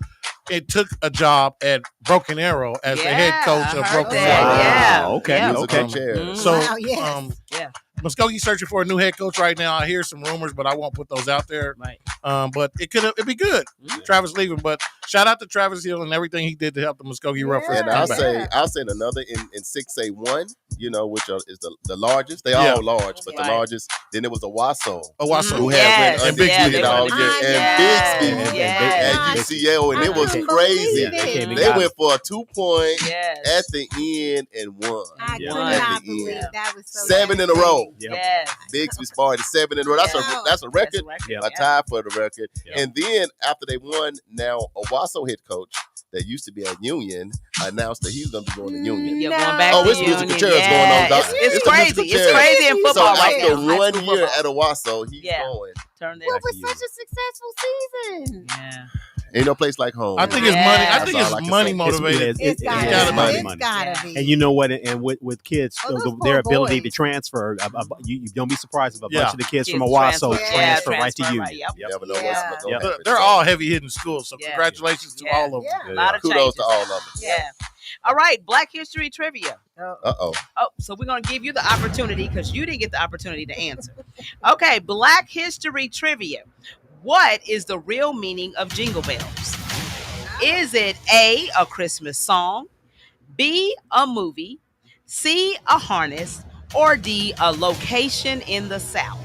it took a job at Broken Arrow as the head coach of Broken Arrow. Yeah. Okay. So, Muskogee searching for a new head coach right now. I hear some rumors, but I won't put those out there. Right. But it'd be good. Travis leaving, but shout out to Travis Hill and everything he did to help the Muskogee Roughers. And I'll say another in 6A1, which is the largest. They all large, but the largest. Then it was Owasso. Who had went undefeated all year, and Bixby at UCL, and it was crazy. They went for a 2-point at the end and won. I could not believe that was so 7 in a row. Yes. Bixby started 7 in a row. That's a record. A tie for the record. And then after they won, now Owasso head coach that used to be at Union announced that he's going to be going to Union. Going back it's musical chairs going on. It's crazy. It's crazy in football right now. So after 1 year at Owasso, he's going. What was such a successful season? Yeah. Ain't no place like home. I think it's money. I think it's money motivated. It's gotta be. And you know what? And with kids, their ability to boys. transfer, you don't be surprised if a bunch of the kids from Owasso transfer right to Union. They're all heavy hitting schools, so congratulations to all of them. A lot of kudos to all of them. Yeah. All right, Black History Trivia. Uh-oh. Oh, so we're going to give you the opportunity because you didn't get the opportunity to answer. Okay, Black History Trivia. What is the real meaning of Jingle Bells? Is it A, a Christmas song, B, a movie, C, a harness, or D, a location in the South?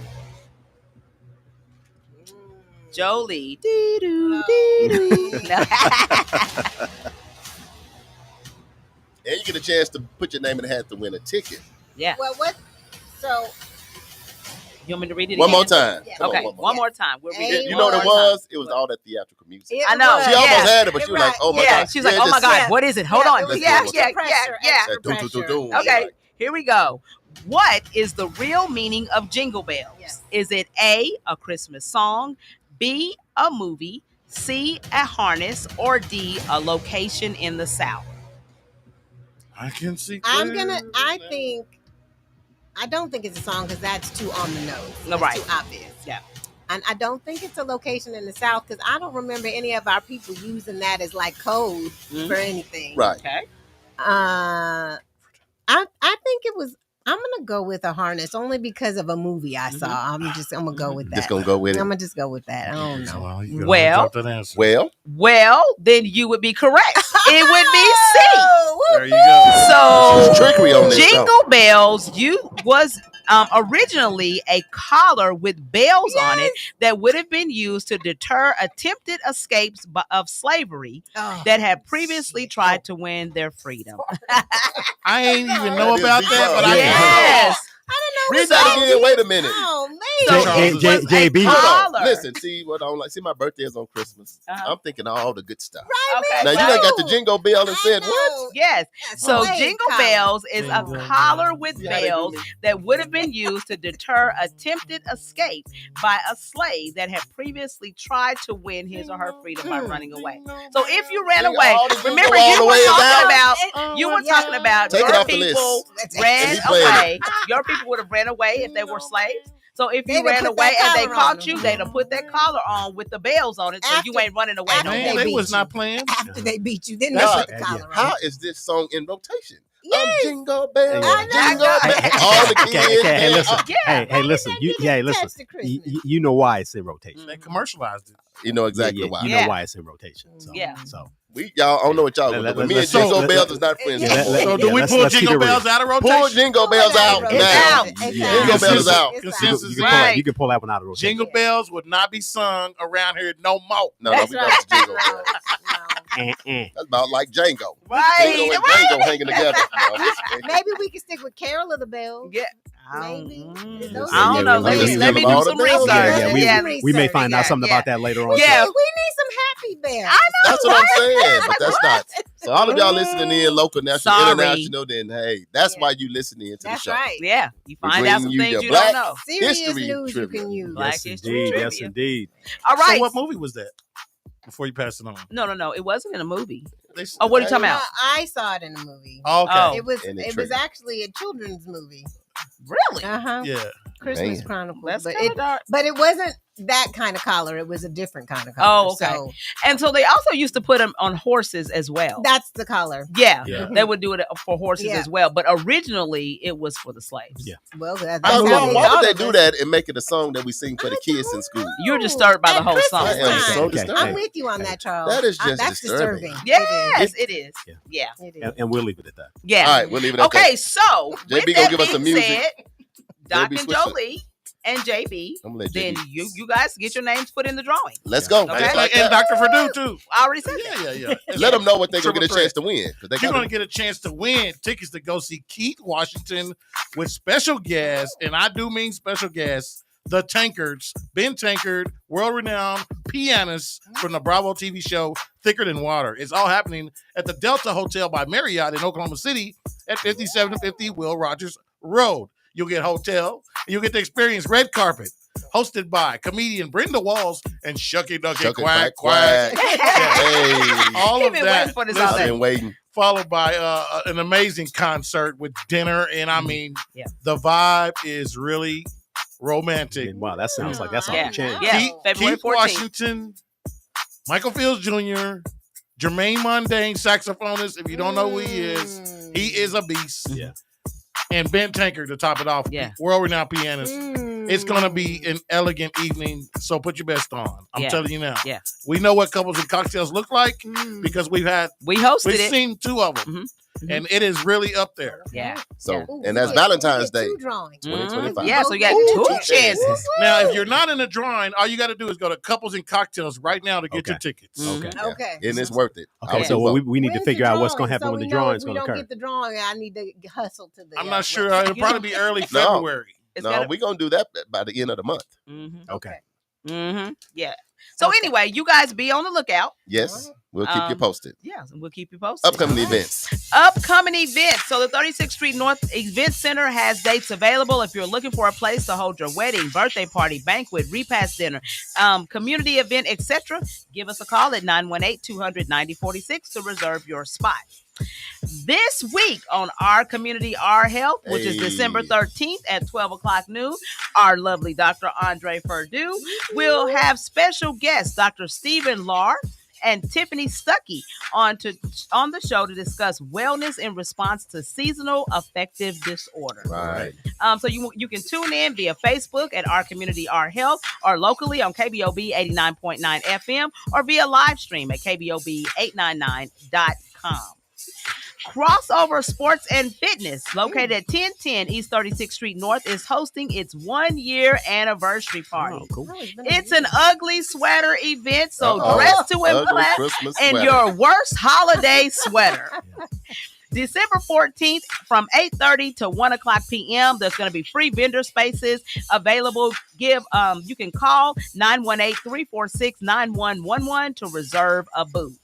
Jolie. Dee-doo, dee-doo. And you get a chance to put your name in the hat to win a ticket. Yeah. Well, so you want me to read it one again? more time? Yeah. Okay, one more time. We'll read it. You know what it was? It was all that theatrical music. I know. She almost had it, but she was like, "Oh my god!" She's like, "Oh my god, what is it? Hold on." Yeah. Yeah. Okay, here we go. What is the real meaning of Jingle Bells? Yes. Is it A, a Christmas song, B, a movie, C, a harness, or D, a location in the South? I can see. I don't think it's a song because that's too on the nose. That's Right. too obvious. Yeah. And I don't think it's a location in the South because I don't remember any of our people using that as like code for anything. Right. Okay. I think it was. I'm gonna go with a harness only because of a movie I saw. I'm gonna go with that. Just gonna go with it. I'm gonna just go with that. I don't know. Well, you gotta Well- drop that answer. Well, then you would be correct. It would be C. There you go. So There's trickery on this Jingle Bells was originally a collar with bells on it that would have been used to deter attempted escapes of slavery that had previously tried to win their freedom. I ain't even know about that, but I Yes. Read that again. Wait a minute. Oh So man. it was a JB. Hold on. collar. Listen, see what I don't like. See, my birthday is on Christmas. Uh-huh. I'm thinking all the good stuff. Okay. Now you done got the jingle bell and said what? what? Yes. So Slave Jingle collar. Bells is a Jingle collar with See how they do bells me? that would have been used to deter attempted escape by a slave that had previously tried to win his or her freedom by running away. So if you ran Jingle away, all the jingle remember all you the were way is talking out. about you were talking about Take it your off the list. people And ran he playing away. Your people would have ran away if they were slaves. So if you They'd have ran put away that and they collar caught on you, them. they'd have put that collar on with the bells on it, so you After- ain't running away no after more. Man, they beat was you. not playing. After they beat you, then they Nah, put the collar on. How is this song in rotation? Yes. Jingle bell, I know. jingle bell. All the kids. Hey, they- listen. Yeah. Hey, listen. You Listen. to Christmas. You know why it's in rotation. They commercialized it. You know exactly why. You Yeah. know why it's in rotation. So, Yeah. So Y'all don't know what y'all gonna do. But me and let's- Jingle let's- Bells is not friends Yeah, no more. So do we let's- pull let's keep Jingle it real. Bells out of rotation? Pull Jingle Bells out It's now. out. Jingle Bells is out. Consensus you is can, right. you can pull that one out of rotation. Jingle Bells would not be sung around here no more. No, That's we right. got Jingle No, Bells. no. That's about like Django. Right. Jingo and Django hanging together. No, I'm just kidding. Maybe we can stick with Carol of the Bells. Yeah. Maybe. Those I don't know. are- Let Listen, me do all the some bells. research. Yeah, we may find out something yeah. about that later on. Yeah. We need some happy bells. That's what I'm saying, but that's not. So all of y'all listening in, local, national, Sorry. international, then hey, that's Yeah. why you listening into That's the show. right. Yeah, you We find out bring some you things your you black- don't know. Serious History news trivia. you can use. Black Yes, history indeed. trivia. Yes, indeed. All right. So what movie was that? Before you pass it on. No. It wasn't in a movie. They- Oh, what are you talking about? I saw it in a movie. Oh, okay. Oh. It was And it it was triggered. actually a children's movie. Really? Uh-huh. Yeah. Christmas Man. Chronicles. That's but kind of dark. it wasn't that kind of collar. It was a different kind of collar. Oh, okay. So And so they also used to put them on horses as well. that's the collar. Yeah, Yeah. they would do it for horses Yeah. as well. But originally, it was for the slaves. Yeah. Well, that's Why how would all they of do us- that and make it a song that we sing for the kids in school? You're disturbed by the At whole Christmas song. I am time. so Okay. disturbed. I'm with you on that, Charles. That is just that's disturbing. Yes, it is. Yeah. Yeah, It is. And we'll leave it at that. yeah. All right, we'll leave it at Okay, so JB with gonna that give us being some music. said, Doc JB and switch it. Jolie and JB, I'm gonna let then JB. you guys get your names put in the drawing. Let's go. Okay. Just like And that. Dr. Purdue too. I already said that. Yeah. Let them know what they're gonna get a Triple chance to win. 'Cause they You're gotta- going to get a chance to win tickets to go see Keith Washington with special guests, and I do mean special guests, the Tankards, Ben Tankard, world-renowned pianist from the Bravo TV show Thicker Than Water. It's all happening at the Delta Hotel by Marriott in Oklahoma City at 5750 Will Rogers Road. You'll get hotel, and you'll get to experience red carpet, hosted by comedian Brenda Walls and Shucky Ducky Chuck and Quack Quack. Hey, All You've of been that. waiting for this all I've Listen, day. been waiting. followed by an amazing concert with dinner, and I mean, Yeah. the vibe is really romantic. Wow, that sounds like that's off Yeah. the chain. Yeah. Keith, February Keith 14th. Washington, Michael Fields Jr., Jermaine Mundane, saxophonist. If you don't know who he is a beast. Yeah. And Ben Tankard to top it off, Yeah. world-renowned pianist. It's going to be an elegant evening, so put your best on. I'm Yeah. telling you now. Yeah. We know what couples and cocktails look like because We hosted we've it. seen two of them, and it is really up there. Yeah. So, Ooh, and we that's get- Valentine's we Day, get two drawings. 2025. Yeah, so you got Ooh, two chances. Now, if you're not in a drawing, all you got to do is go to Couples and Cocktails right now to get Okay. your tickets. Okay. Yeah. Okay. And it's worth it. Okay, I so would we need to When's figure the out what's going to drawing? happen So when the we know drawing if is we going to don't occur. get the drawing, I need to hustle to the. I'm not sure. website. It'll probably be early No. February. It's No, gotta- we're gonna do that by the end of the month. Mhm. Okay. Yeah. So anyway, you guys be on the lookout. Yes. We'll keep you posted. Yeah, and we'll keep you posted. Upcoming events. Upcoming events. So the 36th Street North Event Center has dates available. If you're looking for a place to hold your wedding, birthday party, banquet, repast dinner, community event, etc., give us a call at 918-200-9046 to reserve your spot. This week on Our Community, Our Health, which is December 13th at 12 o'clock noon, our lovely Dr. Andre Perdue will have special guests, Dr. Stephen Lahr and Tiffany Stuckey on the show to discuss wellness in response to seasonal affective disorder. Right. So you can tune in via Facebook at Our Community, Our Health, or locally on KBOB 89.9 FM, or via live stream at KBOB899.com. Crossover Sports and Fitness, located at 1010 East 36th Street North, is hosting its 1-year anniversary party. Oh, cool. It's an ugly sweater event, so dress to impress in your worst holiday sweater. December 14th from 8:30 to 1 o'clock p.m. There's going to be free vendor spaces available. You can call 918-346-9111 to reserve a booth.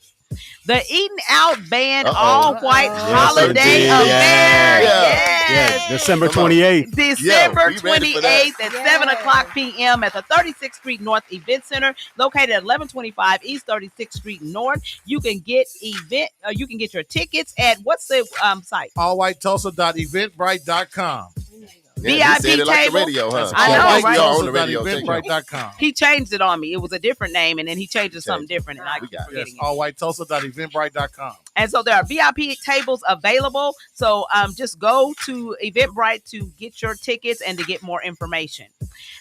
The Eating Out Band All-White Holiday Affair. Yes. December 28th. December 28th at 7 o'clock p.m. at the 36th Street North Event Center, located at 1125 East 36th Street North. You can get your tickets at what's the site? allwhitetulsa.eventbrite.com. Yeah, VIP it like table. the radio, huh? I know, right? On the radio. Allwhitetulsa.eventbrite.com. He changed it on me. It was a different name, and then he changed it to something different, and I keep forgetting it. allwhitetulsa.eventbrite.com. And so there are VIP tables available. So just go to Eventbrite to get your tickets and to get more information.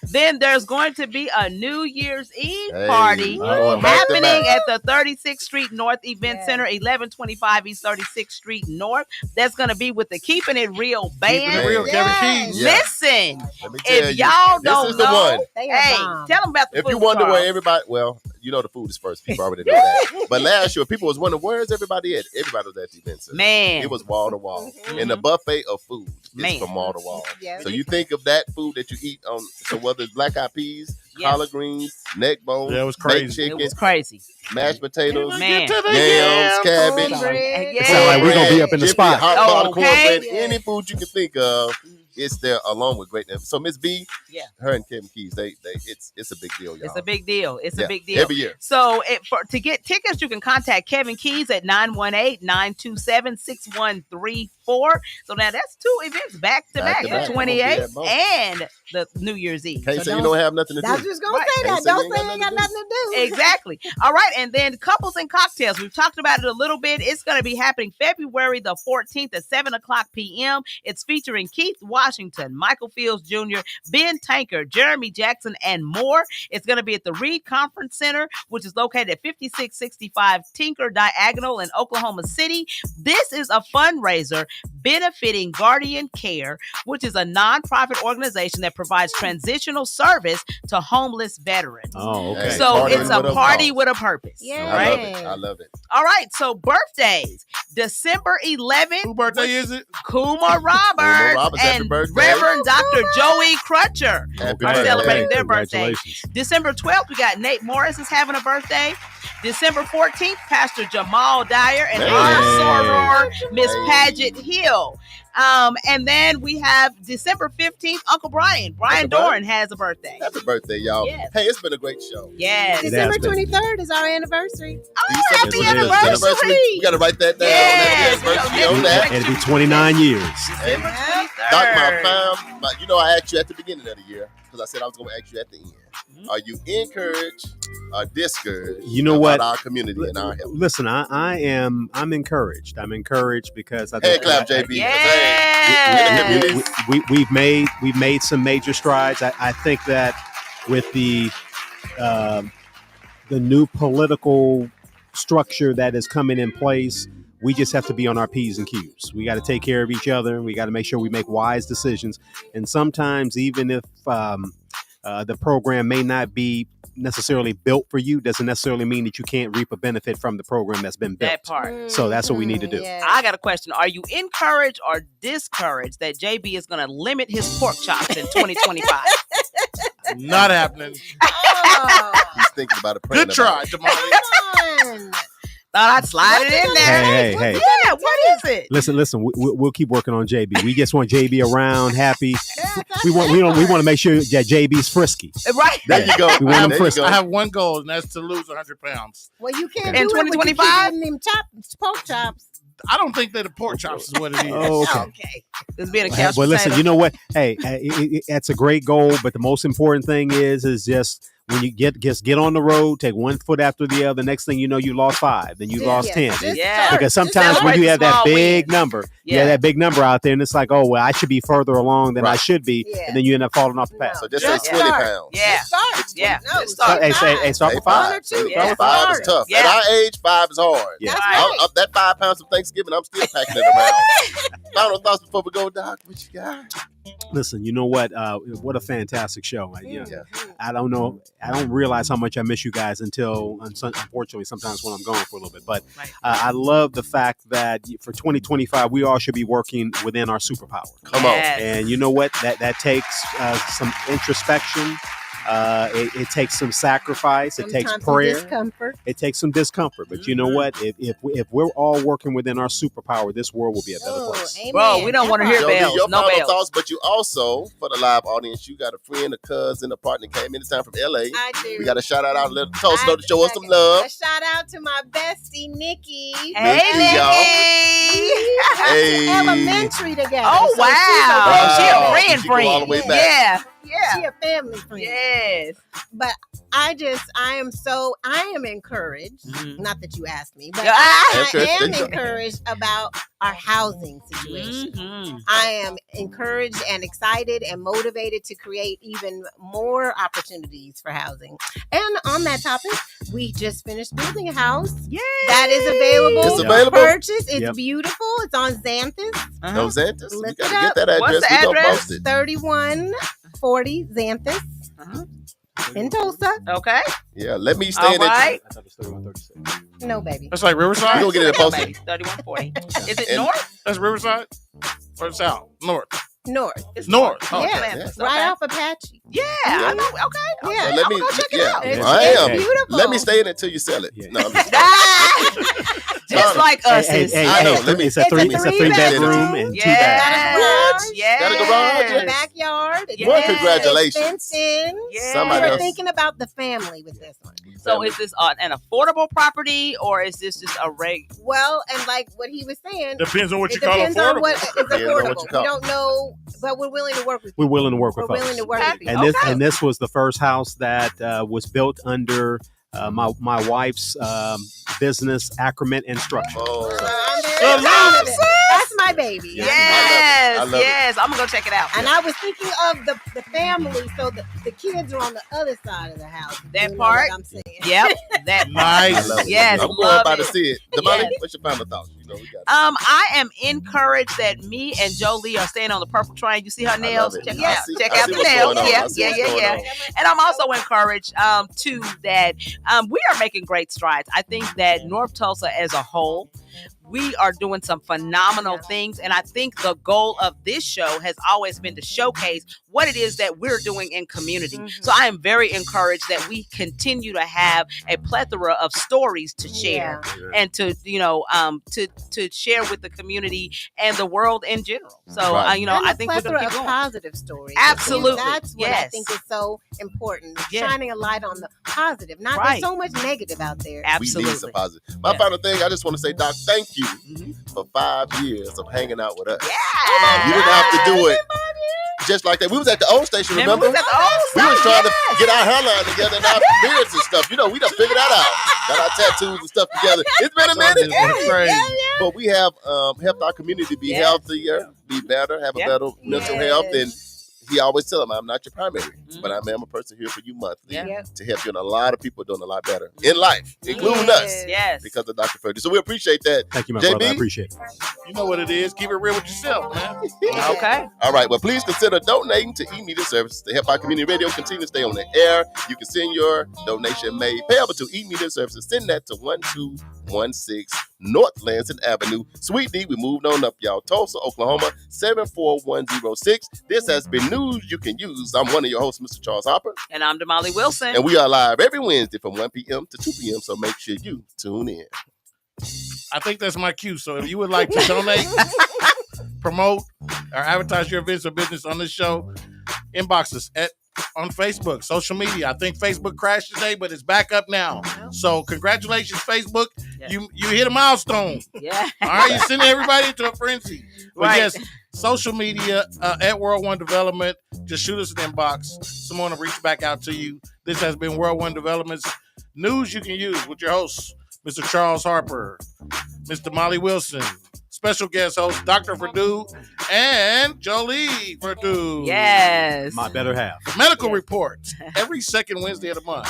Then there's going to be a New Year's Eve party happening at the 36th Street North Event Center, 1125 East 36th Street North. That's going to be with the Keeping It Real band. Keeping It Real, Kevin Keys. Listen, if y'all don't know, hey, tell them about the food. If you wonder where everybody, well, you know the food is first. People already know that. But last year, people was wondering, where's everybody at? Everybody was at the event center. Man. It was wall to wall. And the buffet of food is from wall to wall. So you think of that food that you eat on, so whether it's black eyed peas, collard greens, neck bones, it was crazy. baked chicken, It was crazy. mashed potatoes, Man. yams, cabbage. It sounds like we're going to be up in the spot. Hot dog, cornbread, any food you can think of. It's there along with great. So Miss B, her and Kevin Keys, it's a big deal, y'all. It's a big deal. It's a big deal every year. So to get tickets, you can contact Kevin Keys at 918-927-6134. So now that's 2 events back to back, the 28th and the New Year's Eve. Can't say you don't have nothing to do. I was just gonna say that. Don't say you ain't got nothing to do. Exactly. All right, and then Couples and Cocktails. We've talked about it a little bit. It's going to be happening February the 14th at 7 o'clock p.m. It's featuring Keith Washington, Michael Fields Jr., Ben Tanker, Jeremy Jackson, and more. It's going to be at the Reed Conference Center, which is located at 5665 Tinker Diagonal in Oklahoma City. This is a fundraiser benefiting Guardian Care, which is a nonprofit organization that provides transitional service to homeless veterans. Oh, okay. So it's a party with a purpose. Yeah. Right? I love it. All right. So birthdays. December 11th. Whose birthday is it? Kuma Roberts happy and birthday. Reverend Dr. Joey Crutcher Happy are birthday. celebrating their birthday. Congratulations. December 12th, we got Nate Morris is having a birthday. December 14th, Pastor Jamal Dyer and our soror, Miss Paget Hill. And then we have December 15th, Uncle Brian Doran has a birthday. Happy birthday, y'all. Yes. Hey, it's been a great show. Yes. December 23rd is our anniversary. Oh, happy December anniversary. We got to write that down. Yes. On that anniversary on that. It'll be 29 years. December 23rd. I asked you at the beginning of the year, because I said I was going to ask you at the end. Are you encouraged or discouraged about our community and our health? Listen, I'm encouraged. I'm encouraged because I Hey, think clap, JB. Yes. we've made some major strides. I think that with the new political structure that is coming in place, we just have to be on our P's and Q's. We got to take care of each other. We got to make sure we make wise decisions. And sometimes, even if the program may not be necessarily built for you, doesn't necessarily mean that you can't reap a benefit from the program that's been built. That part. So that's what we need to do. Yeah. I got a question. Are you encouraged or discouraged that JB is going to limit his pork chops in 2025? Not happening. Oh, He's thinking about it. Good try, Jamali. come on. Thought I'd slide it in there. Hey. Yeah, what is it? Listen. We'll keep working on JB. We just want JB around, happy. We want to make sure that JB's frisky. Right. There you go. We want him There you frisky. go. I have one goal, and that's to lose 100 pounds. Well, you can't In do it when you keep 2025? eating them pork chops. I don't think that the pork chops is what it is. Oh, okay. Okay. This being a couch Well, listen. potato. You know what? Hey, that's a great goal, but the most important thing is just when you get on the road, take one foot after the other. Next thing you know, you lost 5, then you lost 10. Yeah. Because sometimes when you have that big number, Yeah. out there, and it's like, oh well, I should be further along than I should be, Yeah. and then you end up falling off the path. So just say 20 pounds. Yeah. Start. Yeah. Just start. Hey, start with 5. One or two. Yeah. 5 is tough. Yeah. At our age, 5 is hard. Yeah. That's Right. right. That 5 pounds of Thanksgiving, I'm still packing it around. Final thoughts before we go, Doc. What you got? Listen, you know what? What a fantastic show! Yeah. I don't know. I don't realize how much I miss you guys until, unfortunately, sometimes when I'm gone for a little bit. But I love the fact that for 2025, we all should be working within our superpower. Come on. Yes. And you know what? That takes some introspection. It takes some sacrifice. It takes Sometimes some prayer. discomfort. It takes some discomfort. But you know what? If we're all working within our superpower, this world will be a better place. Amen. Bro, we don't want to hear Joby, bells. your No final bells. thoughts, but you also, for the live audience, you got a friend, a cousin, a partner came anytime from LA. I do. We got to shout out little Tulsa I to show us do. some love. A shout out to my bestie, Nikki. Hey, Nikki, y'all. Nikki. Hey. Elementary together. Oh, So wow. she's a She a Wow. friend She go all the way friend. back. Yeah. She a family friend. Yes. But I am encouraged. Not that you asked me, but Yeah. I Okay. am encouraged about our housing situation. Mhm. I am encouraged and excited and motivated to create even more opportunities for housing. And on that topic, we just finished building a house Yay. that is available. It's for available? purchase. It's Yep. beautiful. It's on Xanthus. Uh-huh. No Xanthus? You Look got to it get up. that address. What's the We gonna address? post it. 3140 Xanthus Uh-huh. in Tulsa. Okay. Yeah, let me All stand it. right. I thought it was 3136. No, baby. That's like We Riverside. gonna get it Yeah, posted. baby. 3140. Is it And- north? That's Riverside or south, north. North. It's North. Oh, Yeah. Memphis. Right Okay. off Apache. Yeah. I know. Okay. Yeah. So let me, I'm gonna check it yeah, out. It's, I it's am. beautiful. Let me stay in it till you sell it. Yeah. No, I'm just- Just like us. is- I know. Let me- it's a It's a 3 bedroom bedroom. and 2 Yes. baths. Yes. Got a garage? It's a backyard. It's Yes. Congratulations. fenced in. Yes. Somebody We're else. thinking about the family with this one. So is this an affordable property or is this just a reg? Well, and like what he was saying, Depends on what you it call depends affordable. on what is Depends on what affordable. you call We don't know, but we're willing to work with We're people. willing to work We're with willing to folks. work Okay. with people. And this was the first house that was built under my wife's business, Acrement and Structure. Oh. I'm very So proud of love. it. That's my baby. Yes. I love it. Yes. I'm gonna go check it out. And I was thinking of the family, so the kids are on the other side of the house. That You know part? what I'm saying. Yep. That I Nice. love it. Yes, I'm going love by to it. see it. Damali, Yes. what's your final thoughts? You know, we got I am encouraged that me and Jolie are staying on the purple train. You see her nails? love it. Check I it out. see- Check I out see the what's nails. going on. Yeah, I see yeah, what's yeah, going yeah. on. And I'm also encouraged too that we are making great strides. I think that North Tulsa as a whole, we are doing some phenomenal things. And I think the goal of this show has always been to showcase what it is that we're doing in community. So I am very encouraged that we continue to have a plethora of stories to share and to, to share with the community and the world in general. So, Right. And I a think we're going plethora to of keep going. positive stories. Absolutely. That's what I Yes. think is so important. Yes. Shining a light on the positive. Not Right. there's so much negative out there. We need some Absolutely. positive. My Yeah. final thing, I just want to say, Doc, thank you Mhm. for 5 years of hanging out with us. Yeah. You didn't have to do it just like that. We was at the old station, remember? We was at the old We was trying yes. to get our hairline together and our beards and stuff. You know, we done figured that out. Got our tattoos and stuff together. It's been a minute. It's crazy. But we have helped our community be Yes. healthier, be better, have a Yeah. better mental health. And he always tell him, I'm not your primary, but I am a person here for you monthly Yeah. to help you. And a lot of people are doing a lot better in life, including us, Yes. because of Dr. Fergie. So we appreciate that. Thank you, my JB? brother. I appreciate it. You know what it is. Keep it real with yourself, man. Okay. All right, well, please consider donating to E-Media Services to help our community radio continue to stay on the air. You can send your donation made payable to E-Media Services. Send that to 1216 North Lansing Avenue, Suite D. We moved on up, y'all. Tulsa, Oklahoma, 74106. This has been News You Can Use. I'm one of your hosts, Mr. Charles Hopper, And I'm Damali Wilson. and we are live every Wednesday from 1 p.m. to 2 p.m., so make sure you tune in. I think that's my cue. So if you would like to donate, promote, or advertise your events or business on this show, inbox us on Facebook, social media. I think Facebook crashed today, but it's back up now. So congratulations, Facebook. Yeah. You hit a milestone. Yeah. All right, you're sending everybody into a frenzy. But Right. yes, social media at World One Development. Just shoot us an inbox. Someone will reach back out to you. This has been World One Development's News You Can Use with your hosts, Mr. Charles Harper, Mr. Molly Wilson, special guest host, Dr. Verdue, and Jolie Verdue. Yes. My better half. Medical reports every second Wednesday of the month.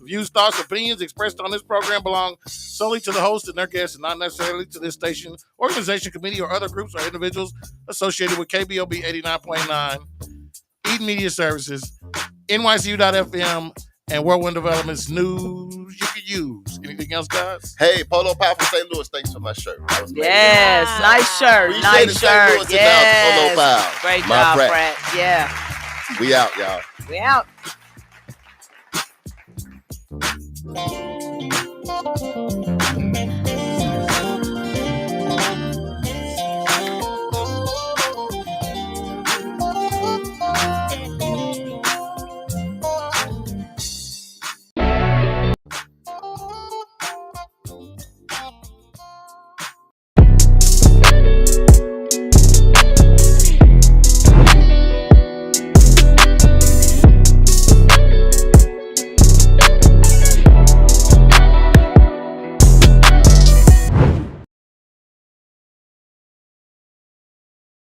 Views, thoughts, opinions expressed on this program belong solely to the host and their guests and not necessarily to this station, organization, committee, or other groups or individuals associated with KBOB 89.9, Eden Media Services, NYCU.FM, and World One Development's News You Can Use. Anything else, guys? Hey, Polo Pal from St. Louis, thanks for my shirt. That was great. Yes. Nice shirt. Appreciate Nice it, St. Louis, shirt. and now Polo Yes. Pal. Great My job, brat. Brett. Yeah. We out, y'all. We out.